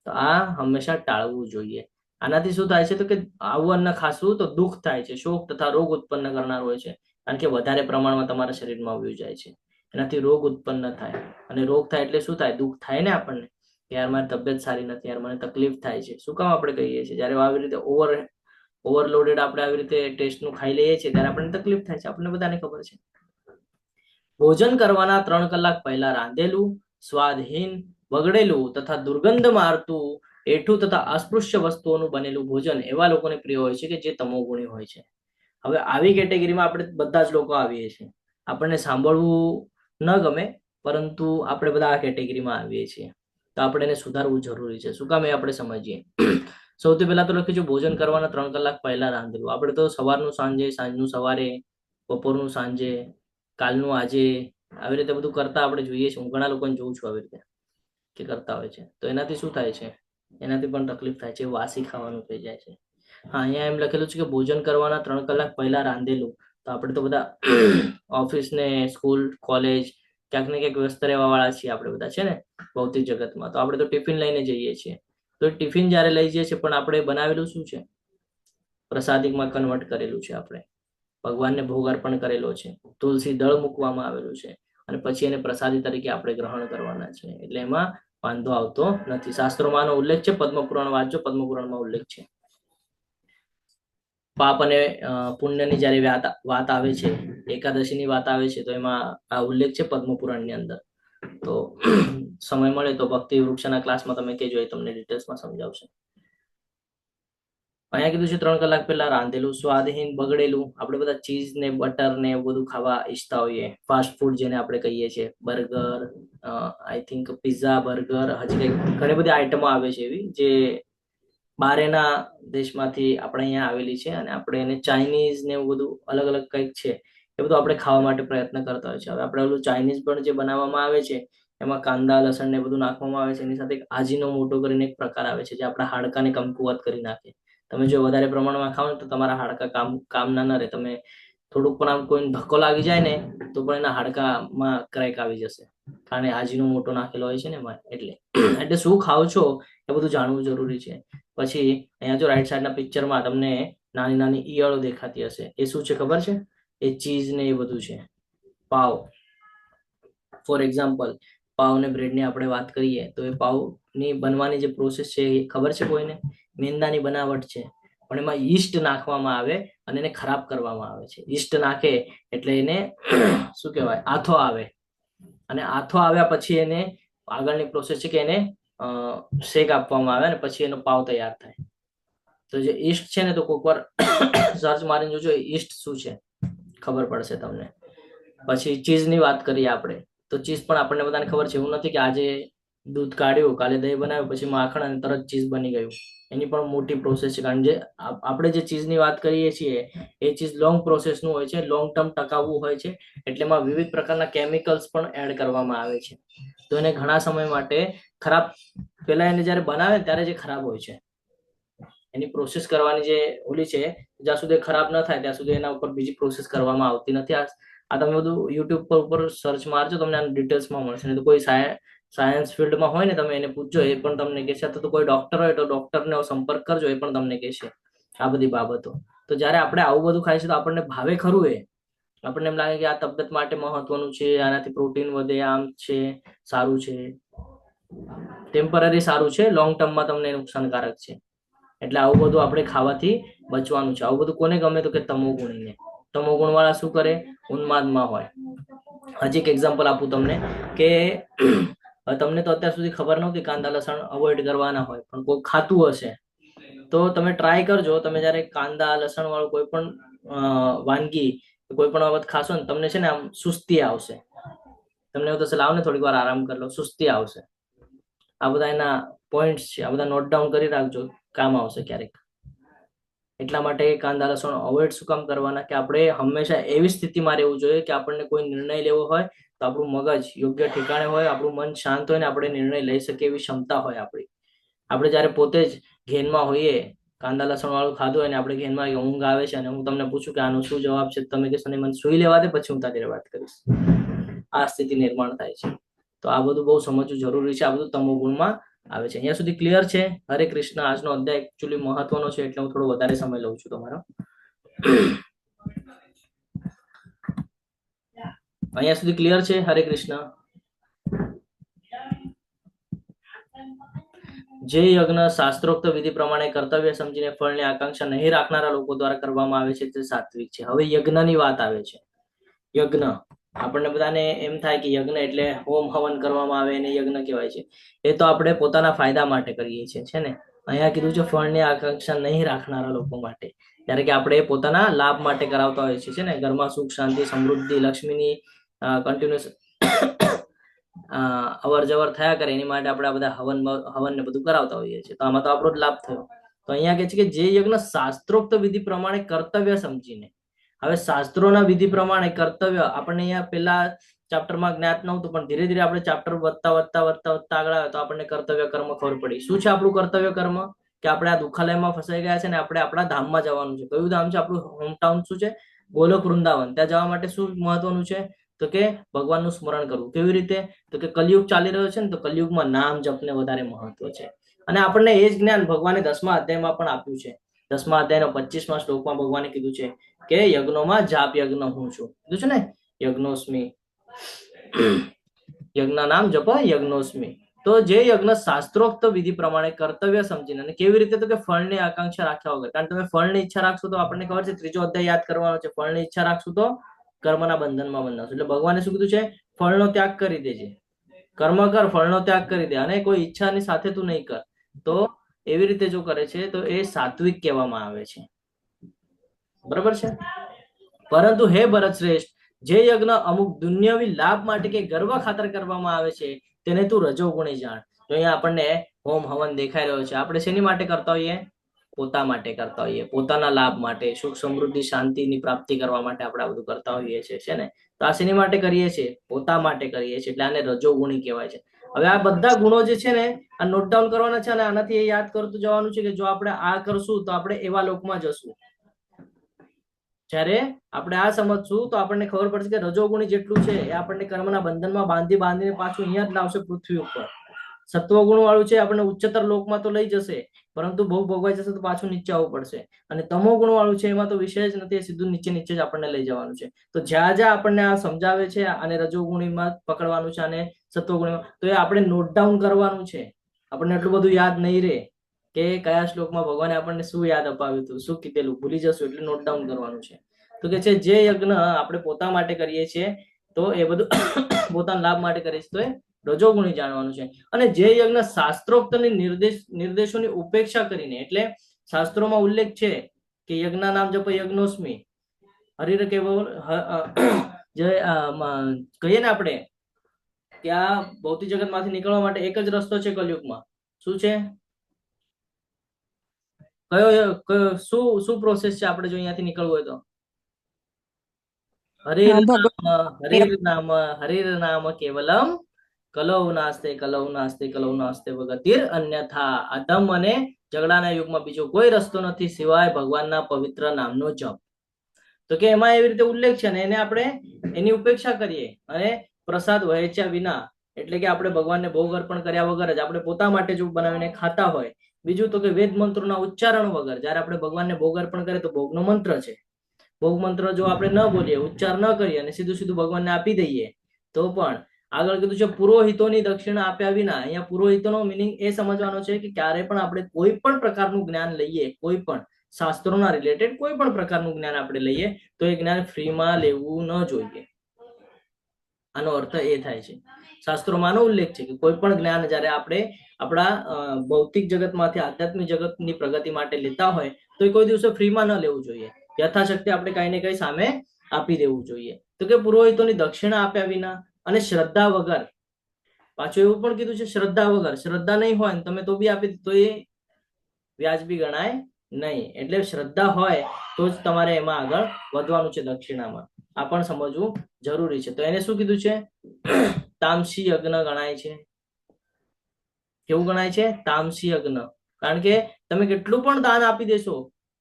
તો આ હંમેશા ટાળવું જોઈએ. આનાથી શું થાય છે તો કે આવું અન્ન ખાશું તો દુઃખ થાય છે, શોક તથા રોગ ઉત્પન્ન કરનાર હોય છે. કારણ કે વધારે પ્રમાણમાં તમારા શરીરમાં આવ્યું જાય છે, એનાથી રોગ ઉત્પન્ન થાય. અને રોગ થાય એટલે શું થાય? દુઃખ થાય ને આપણને કે યાર મારી તબિયત સારી નથી, યાર મને તકલીફ થાય છે. શું કામ આપણે કહીએ છીએ? જ્યારે આવી રીતે ઓવરલોડેડ આપણે આવી રીતે ટેસ્ટનું ખાઈ લઈએ છીએ ત્યારે આપણને તકલીફ થાય છે, આપણને બધાને ખબર છે. ભોજન કરવાના 3 કલાક પહેલા રાંધેલું, સ્વાદહીન, બગડેલું તથા દુર્ગંધ મારતું, એઠું તથા અસ્પૃશ્ય વસ્તુઓનું બનેલું ભોજન એવા લોકોને પ્રિય હોય છે કે જે તમોગુણી હોય છે. હવે આવી કેટેગરીમાં આપણે બધા જ લોકો આવીએ છીએ. આપણને સાંભળવું ન ગમે, પરંતુ આપણે બધા આ કેટેગરીમાં આવીએ છીએ. તો આપણે એને સુધારવું જરૂરી છે. શું કામ એ આપણે સમજીએ. સૌથી પહેલા તો લખ્યું છે ભોજન કરવાના 3 કલાક પહેલા રાંધેલું. આપણે તો સવારનું સાંજે, સાંજનું સવારે, બપોરનું સાંજે, કાલનું આજે, આવી રીતે બધું કરતા આપણે જોઈએ છીએ. હું ઘણા લોકોને જોઉં છું આવી રીતે કે કરતા હોય છે. તો એનાથી શું થાય છે? એનાથી પણ તકલીફ થાય છે, વાસી ખાવાનું થઈ જાય છે. હા, અહીંયા એમ લખેલું છે કે ભોજન કરવાના 3 કલાક પહેલા રાંધેલું. તો આપણે તો બધા ઓફિસ ને સ્કૂલ, કોલેજ, ક્યાંક ને ક્યાંક વ્યસ્ત રહેવા વાળા છીએ આપણે બધા, છે ને, ભૌતિક જગતમાં. તો આપણે તો ટિફિન લઈને જઈએ છીએ. તો ટિફિન જ્યારે લઈ જઈએ છીએ, પણ આપણે બનાવેલું શું છે? પ્રસાદિકમાં કન્વર્ટ કરેલું છે આપણે. ભગવાનને ભોગ અર્પણ કરેલો છે, તુલસી દળ મૂકવામાં આવેલું છે, અને પછી એને પ્રસાદી તરીકે આપણે ગ્રહણ કરવાના છે. એટલે એમાં વાંધો આવતો નથી. શાસ્ત્રોમાંનો ઉલ્લેખ છે, પદ્મપુરાણ વાંચો, પદ્મપુરાણમાં ઉલ્લેખ છે. પાપ અને પુણ્યની જયારે વાત આવે છે, એકાદશીની વાત આવે છે, તો એમાં આ ઉલ્લેખ છે પદ્મપુરાણની અંદર. તો સમય મળે તો ભક્તિ વૃક્ષના ક્લાસમાં તમે કહેજો, એ તમને ડિટેલ્સમાં સમજાવશે. અહીંયા કીધું છે 3 કલાક પહેલા રાંધેલું સ્વાદહીન બગડેલું. આપણે બધા ચીઝ ને બટર ને એવું બધું ખાવા ઈચ્છતા હોઈએ, ફાસ્ટ ફૂડ જેને આપણે કહીએ છીએ, burger, I think pizza, burger, હજી કંઈક ઘણી બધી આઈટમો આવે છે એવી, જે બહારના દેશમાંથી આપણે અહીંયા આવેલી છે, અને આપણે એને ચાઇનીઝ ને એવું બધું અલગ અલગ કંઈક છે, એ બધું આપણે ખાવા માટે પ્રયત્ન કરતા હોય છે. હવે આપણે ઓલું ચાઇનીઝ પણ જે બનાવવામાં આવે છે, એમાં કાંદા લસણ ને બધું નાખવામાં આવે છે. એની સાથે આજીનો મોટો કરીને એક પ્રકાર આવે છે, જે આપણા હાડકાને કમકુવત કરી નાખે. તમે જો વધારે પ્રમાણમાં ખાઓ ને તો તમારા હાડકા કામ ના રહે. તમે થોડુંક પણ આમ કોઈ ધક્કો લાગી જાય ને તો પણ એના હાડકામાં ક્રેક આવી જશે, કારણ આજીનો મોટો નાખેલો હોય છે ને એમાં. એટલે શું ખાવ છો એ બધું જાણવું જરૂરી છે. પછી અહીંયા જો રાઈટ સાઈડના પિક્ચરમાં તમને નાની નાની ઈયળો દેખાતી હશે, એ શું છે ખબર છે? એ ચીઝ ને એ બધું છે. પાવ, ફોર એક્ઝામ્પલ, પાવ ને બ્રેડની આપણે વાત કરીએ તો એ પાવની બનવાની જે પ્રોસેસ છે એ ખબર છે કોઈને? મેંદાની બનાવટ છે, પણ એમાં યીસ્ટ નાખવામાં આવે અને એને ખરાબ કરવામાં આવે છે. યીસ્ટ નાખે એટલે એને શું કહેવાય, આથો આવે, અને આથો આવ્યા પછી એને આગળની પ્રોસેસ છે કે એને શેક આપવામાં આવે અને પછી એનો પાવ તૈયાર થાય. તો જે યીસ્ટ છે ને, તો કોઈક વાર સર્ચ મારીને જોજો યીસ્ટ શું છે, ખબર પડશે તમને. પછી ચીઝની વાત કરીએ આપણે, તો ચીઝ પણ આપણને બધાને ખબર છે. એવું નથી કે આજે દૂધ કાઢ્યું, કાલે દહીં બનાવ્યું, પછી માખણ અને તરત ચીઝ બની ગયું. એની પણ મોટી પ્રોસેસ છે, કારણ કે આપણે જે ચીઝની વાત કરીએ છીએ એ ચીઝ લોંગ પ્રોસેસનું હોય છે, લોંગ ટર્મ ટકાવવું હોય છે. એટલે એમાં વિવિધ પ્રકારના કેમિકલ્સ પણ એડ કરવામાં આવે છે. તો એને ઘણા સમય માટે ખરાબ, પહેલા એને જ્યારે બનાવે ત્યારે જે ખરાબ હોય છે, એની પ્રોસેસ કરવાની જે ઓલી છે, જ્યાં સુધી ખરાબ ન થાય ત્યાં સુધી એના ઉપર બીજી પ્રોસેસ કરવામાં આવતી નથી. આ તમે બધું યુટ્યુબ પર સર્ચ મારજો, તમને આ ડિટેલ્સમાં મળશે. નહીં તો કોઈ સાયન્સ ફિલ્ડમાં હોય ને, તમે એને પૂછજો, એ પણ તમને કહેશે. તો કોઈ ડોક્ટર હોય તો ડોક્ટરનો સંપર્ક કરજો, એ પણ તમને કહેશે આ બધી બાબતો. તો જ્યારે આપણે આવું બધું ખાઈશું તો આપણને ભાવે ખરું? એ આપણને એમ લાગે કે આ તબિયત માટે મહત્વનું છે, આનાથી પ્રોટીન વધે, આમ છે, સારું છે, ટેમ્પરરી સારું છે, લોંગ ટર્મમાં તમને નુકસાનકારક છે. એટલે આવું બધું આપણે ખાવાથી બચવાનું છે. આવું બધું કોને ગમે? તો કે તમોગુણીને. તમોગુણ વાળા શું કરે? ઉન્માદમાં હોય. હજી એક એક્ઝામ્પલ આપું તમને કે તમને તો અત્યાર સુધી ખબર નહોતી કાંદા લસણ અવોઇડ કરવાના હોય, પણ કોઈ ખાતું હશે તો તમે ટ્રાય કરજો. તમે જ્યારે કાંદા લસણ વાળું કોઈ પણ વાનગી, કોઈ પણ બાબત ખાશો ને, તમને છે ને આમ સુસ્તી આવશે. તમને એવું થશે લાવ ને થોડીક વાર આરામ કરી લો, સુસ્તી આવશે. આ બધા એના પોઈન્ટ્સ છે, આ બધા નોટ ડાઉન કરી રાખજો, કામ આવશે ક્યારેક. એટલા માટે કાંદા લસણ અવોઇડ શું કામ કરવાના? કે આપણે હંમેશા એવી સ્થિતિમાં રહેવું જોઈએ કે આપણને કોઈ નિર્ણય લેવો હોય તો આપણું મગજ યોગ્ય ઠેકાણે હોય, આપણું મન શાંત હોય ને આપણે નિર્ણય લઈ શકીએ એવી ક્ષમતા હોય આપણી. આપણે જ્યારે પોતે જ ઘેનમાં હોઈએ, કાંદા લસણ વાળું ખાધું હોય ને આપણે ઘેનમાં ઊંઘ આવે છે અને હું તમને પૂછું કે આનો શું જવાબ છે, તમે કહેશો ને મને સુઈ લેવા દે, પછી હું તારી વાત કરીશ. આ સ્થિતિ નિર્માણ થાય છે. તો આ બધું બહુ સમજવું જરૂરી છે. આ બધું તમોગુણમાં આવે છે. અહીંયા સુધી ક્લિયર છે? હરે કૃષ્ણ. આજનો અધ્યાય એકચ્યુઅલી મહત્વનો છે, એટલે હું થોડો વધારે સમય લઉં છું તમારો. અહીંયા સુધી ક્લિયર છે? હરે કૃષ્ણ. જે યજ્ઞ શાસ્ત્રોક્ત વિધિ પ્રમાણે કર્તવ્ય સમજીને ફળની આકાંક્ષા નહીં રાખનારા લોકો દ્વારા કરવામાં આવે છે તે સાત્વિક છે. હવે યજ્ઞની વાત આવે છે. યજ્ઞ આપણને બધાને એમ થાય કે યજ્ઞ એટલે હોમ હવન કરવામાં આવે એને યજ્ઞ કહેવાય છે. એ તો આપણે પોતાના ફાયદા માટે કરીએ છીએ, છે ને. અહીંયા કીધું છે ફળની આકાંક્ષા નહીં રાખનારા લોકો માટે, ત્યારે કે આપણે પોતાના લાભ માટે કરાવતા હોઈએ છીએ, છે ને. ઘરમાં સુખ શાંતિ સમૃદ્ધિ લક્ષ્મીની કન્ટિન્યુઅસ અવર જવર થયા કરે, એની માટે આપણે બધા હવન ને બધું કરાવતા હોઈએ છીએ. તો આમાં તો આપણો જ લાભ થયો. તો અહીંયા કે છે કે જે યજ્ઞ શાસ્ત્રોક્ત વિધિ પ્રમાણે કર્તવ્ય સમજીને. હવે શાસ્ત્રોના વિધિ પ્રમાણે કર્તવ્ય આપણને અહીંયા પેલા ચેપ્ટરમાં જ્ઞાત નહોતું, પણ ધીરે ધીરે આપણે ચેપ્ટર વધતા આગળ આવ્યા તો આપણને કર્તવ્ય કર્મ ખબર પડી. શું છે આપણું કર્તવ્ય કર્મ? કે આપણે આ દુખાલયમાં ફસાઈ ગયા છે ને આપણે આપણા ધામમાં જવાનું છે. કયું ધામ છે? આપણું હોમટાઉન શું છે? ગોલોક વૃંદાવન. ત્યાં જવા માટે શું મહત્વનું છે? તો કે ભગવાનનું સ્મરણ કરવું. કેવી રીતે? તો કે કલયુગ ચાલી રહ્યો છે ને, તો કલયુગમાં નામ જપને વધારે મહત્વ છે. અને આપણને એ જ જ્ઞાન ભગવાને 10મા અધ્યાયમાં પણ આપ્યું છે. 10મા અધ્યાયનો 25મા શ્લોકમાં ભગવાને કીધું છે કે યજ્ઞોમાં જાપ યજ્ઞ હું છું. કીધું છે ને, યજ્ઞોસ્મી યજ્ઞ નામ જપ યજ્ઞોસ્મી. તો જે યજ્ઞ શાસ્ત્રોક્ત વિધિ પ્રમાણે કર્તવ્ય સમજીને, અને કેવી રીતે? તો કે ફળની આકાંક્ષા રાખ્યા વગર. કારણ કે તમે ફળની ઈચ્છા રાખશો તો આપણને ખબર છે 3જો અધ્યાય યાદ કરવાનો છે. ફળની ઈચ્છા રાખશું તો કર્મના બંધનમાં બંધાશું. એટલે ભગવાને શું કીધું છે? ફળનો ત્યાગ કરી દેજે, કર્મ કર, ફળનો ત્યાગ કરી દે, અને કોઈ ઈચ્છાની સાથે તું નહીં કર. તો એવી રીતે જો કરે છે તો એ સાત્વિક કહેવામાં આવે છે. બરાબર છે? પરંતુ હે ભરત શ્રેષ્ઠ, જે યજ્ઞ અમુક દુન્યવી લાભ માટે કે ગર્વ ખાતર કરવામાં આવે છે તેને તું રજોગુણી જાણ. તો અહીંયા આપણને હોમ હવન દેખાઈ રહ્યો છે. આપણે શેની માટે કરતા હોઈએ? પોતા માટે કરતા હોઈએ, પોતાના લાભ માટે, સુખ સમૃદ્ધિ શાંતિની પ્રાપ્તિ કરવા માટે આપણે આ બધું કરતા હોઈએ છીએ, છે ને? તો આ શેની માટે કરીએ છીએ? પોતા માટે કરીએ છીએ. એટલે આને રજોગુણી કહેવાય છે. હવે આ બધા ગુણો જે છે ને, આ નોટ ડાઉન કરવાના છે અને આનાથી એ યાદ કરતું જવાનું છે કે જો આપણે આ કરશું તો આપણે એવા લોકમાં જશું. જ્યારે આપણે આ સમજશું તો આપણને ખબર પડશે કે રજોગુણી જેટલું છે એ આપણને કર્મના બંધનમાં બાંધીને પાછું અહીંયા જ લાવશે પૃથ્વી ઉપર. સત્વગુણ વાળું છે આપણને ઉચ્ચતર લોકમાં તો લઈ જશે, પરંતુ બહુ ભોગવાઈ જશે તો પાછું નીચે આવવું પડશે. અને તમો ગુણ વાળું છે એમાં તો વિષય જ નથી, સીધું નીચે જ આપણને લઈ જવાનું છે. તો જ્યાં જ્યાં આપણને આ સમજાવે છે અને રજોગુણીમાં પકડવાનું છે અને સત્વગુણીમાં, તો એ આપણે નોટ ડાઉન કરવાનું છે. આપણને એટલું બધું યાદ નહીં રહે કે કયા શ્લોકમાં ભગવાને આપણને શું યાદ અપાવ્યું હતું, શું કીધેલું, ભૂલી જશું. એટલે નોટ ડાઉન કરવાનું છે. તો કે છે જે યજ્ઞ આપણે પોતા માટે કરીએ છીએ તો એ બધું પોતાના લાભ માટે કરીએ છીએ તો એ રજોગુણી જાણવાનું છે. અને જે યજ્ઞ શાસ્ત્રોક્તની નિર્દેશોની ઉપેક્ષા કરીને, એટલે શાસ્ત્રોમાં ઉલ્લેખ છે કે યજ્ઞ નામ જપ યજ્ઞોસ્મી, હરિર કેવલ જે કહીએ ને આપણે કે આ ભૌતિક જગત માંથી નીકળવા માટે એક જ રસ્તો છે કલયુગમાં. શું છે? કયો શું પ્રોસેસ છે આપણે જો અહીંયાથી નીકળવું હોય તો? હરિર નામ કેવલમ કલૌ નાસ્તે વગતિર અન્યથા. અધમ અને ઝઘડાના યુગમાં બીજો કોઈ રસ્તો નથી સિવાય ભગવાનના પવિત્ર નામનો જપ. તો કે એમાં એવી રીતે ઉલ્લેખ છે ને એને આપણે એની ઉપેક્ષા કરીએ અને પ્રસાદ વહેંચ્યા વિના, એટલે કે આપણે ભગવાનને ભોગ અર્પણ કર્યા વગર જ આપણે પોતા માટે જો બનાવીને ખાતા હોય. બીજું તો કે વેદ મંત્રોના ઉચ્ચારણ વગર જ્યારે આપણે ભગવાનને ભોગ અર્પણ કરીએ તો ભોગનો મંત્ર છે, ભોગ મંત્ર જો આપણે ન બોલીએ, ઉચ્ચાર ન કરીએ અને સીધું ભગવાનને આપી દઈએ તો પણ આગળ કીધું છે પુરોહિતોની દક્ષિણા આપ્યા વિના. અહીંયા પુરોહિતોનો મિનિંગ એ સમજવાનો છે કે ક્યારે પણ આપણે કોઈ પણ પ્રકારનું જ્ઞાન લઈએ, કોઈ પણ શાસ્ત્રોના રિલેટેડ કોઈ પણ પ્રકારનું જ્ઞાન આપણે લઈએ તો એ જ્ઞાન ફ્રીમાં લેવું ન જોઈએ. આનો અર્થ એ થાય છે. શાસ્ત્રોમાંનો ઉલ્લેખ છે કે કોઈ પણ જ્ઞાન જ્યારે આપણે આપણા ભૌતિક જગતમાંથી આધ્યાત્મિક જગતની પ્રગતિ માટે લેતા હોય તો એ કોઈ દિવસે ફ્રીમાં ન લેવું જોઈએ. યથાશક્તિ આપણે કઈ ને કઈ સામે આપી દેવું જોઈએ. તો કે પુરોહિતોની દક્ષિણા આપ્યા વિના અને શ્રદ્ધા વગર. પાછું એવું પણ કીધું છે શ્રદ્ધા વગર. શ્રદ્ધા નહીં હોય તમે તો બી આપી તો એ વ્યાજબી ગણાય નહીં. એટલે શ્રદ્ધા હોય તો જ તમારે એમાં આગળ વધવાનું છે દક્ષિણામાં. આ પણ સમજવું જરૂરી છે. તો એને શું કીધું છે? તામસી યજ્ઞ ગણાય છે. કેવું ગણાય છે? તામસી યજ્ઞ. કારણ કે તમે કેટલું પણ દાન આપી દેશો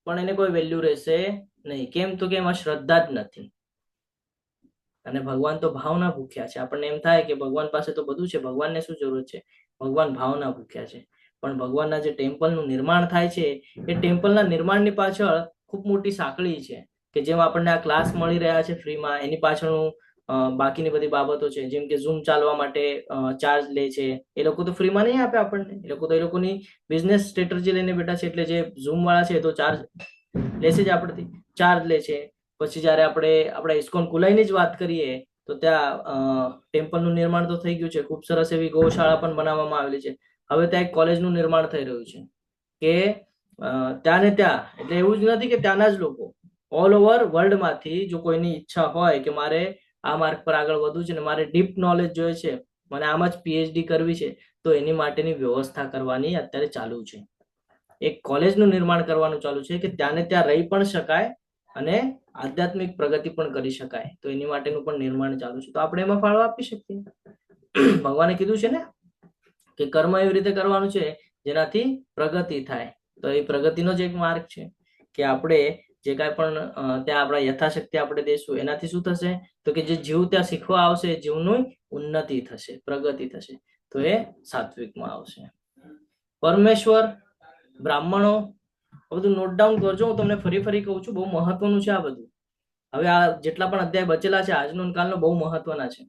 પણ એને કોઈ વેલ્યુ રહેશે નહીં. કેમ? તો કે એમાં શ્રદ્ધા જ નથી. અને ભગવાન તો ભાવના ભૂખ્યા છે. આપણને એમ થાય કે ભગવાન પાસે તો બધું છે, ભગવાનને શું જરૂર છે? ભગવાન ભાવના ભૂખ્યા છે. પણ ભગવાનના જે ટેમ્પલનું નિર્માણ થાય છે એ ટેમ્પલના નિર્માણની પાછળ ખૂબ મોટી સાંકળી છે કે જેમ આપણને આ ક્લાસ મળી રહ્યા છે ફ્રીમાં, એની પાછળનું બાકીની બધી બાબતો છે. જેમ કે ઝૂમ ચાલવા માટે ચાર્જ લે છે. એ લોકો તો ફ્રીમાં નહીં આપે આપણને. એ લોકો તો એ લોકોની બિઝનેસ સ્ટ્રેટેજી લઈને બેઠા છે. એટલે જે ઝૂમ વાળા છે તો ચાર્જ લેશે જ આપણથી, ચાર્જ લે છે. પછી જયારે આપણે આપણા ઇસ્કોન કુલાઈની જ વાત કરીએ તો ત્યાં ટેમ્પલનું નિર્માણ તો થઈ ગયું છે. ખૂબ સરસ એવી ગૌશાળા પણ બનાવવામાં આવેલી છે. હવે ત્યાં એક કોલેજનું નિર્માણ થઈ રહ્યું છે કે ત્યાં ને ત્યાં, એટલે એવું જ નથી કે ત્યાંના જ લોકો, ઓલ ઓવર વર્લ્ડ માંથી જો કોઈની ઈચ્છા હોય કે મારે આ માર્ગ પર આગળ વધવું છે ને મારે ડીપ નોલેજ જોઈએ છે, મને આમાં જ પીએચડી કરવી છે, તો એની માટેની વ્યવસ્થા કરવાની અત્યારે ચાલુ છે. એક કોલેજનું નિર્માણ કરવાનું ચાલુ છે કે ત્યાં ને ત્યાં રહી પણ શકાય અને આધ્યાત્મિક પ્રગતિ પણ કરી શકાય. તો એની માટેનું પણ નિર્માણ ચાલુ છે. તો આપણે એમાં ફાળો આપી શકીએ. ભગવાને કીધું છે ને કે કર્મ એવી રીતે કરવાનું છે જેનાથી પ્રગતિ થાય. તો એ પ્રગતિનો જ એક માર્ગ છે કે આપણે જે કાંઈ પણ ત્યાં આપણા યથાશક્તિ આપણે દેશું એનાથી શું થશે તો કે જે જીવ ત્યાં શીખવા આવશે એ જીવનું ઉન્નતિ થશે, પ્રગતિ થશે, તો એ સાત્વિકમાં આવશે. પરમેશ્વર, બ્રાહ્મણો, આ બધું નોટ ડાઉન કરજો. હું તમને ફરી ફરી કહું છું, બહુ મહત્વનું છે આ બધું. હવે આ જેટલા પણ અધ્યાય બચેલા છે આજનો કાલનો બહુ મહત્વના છે.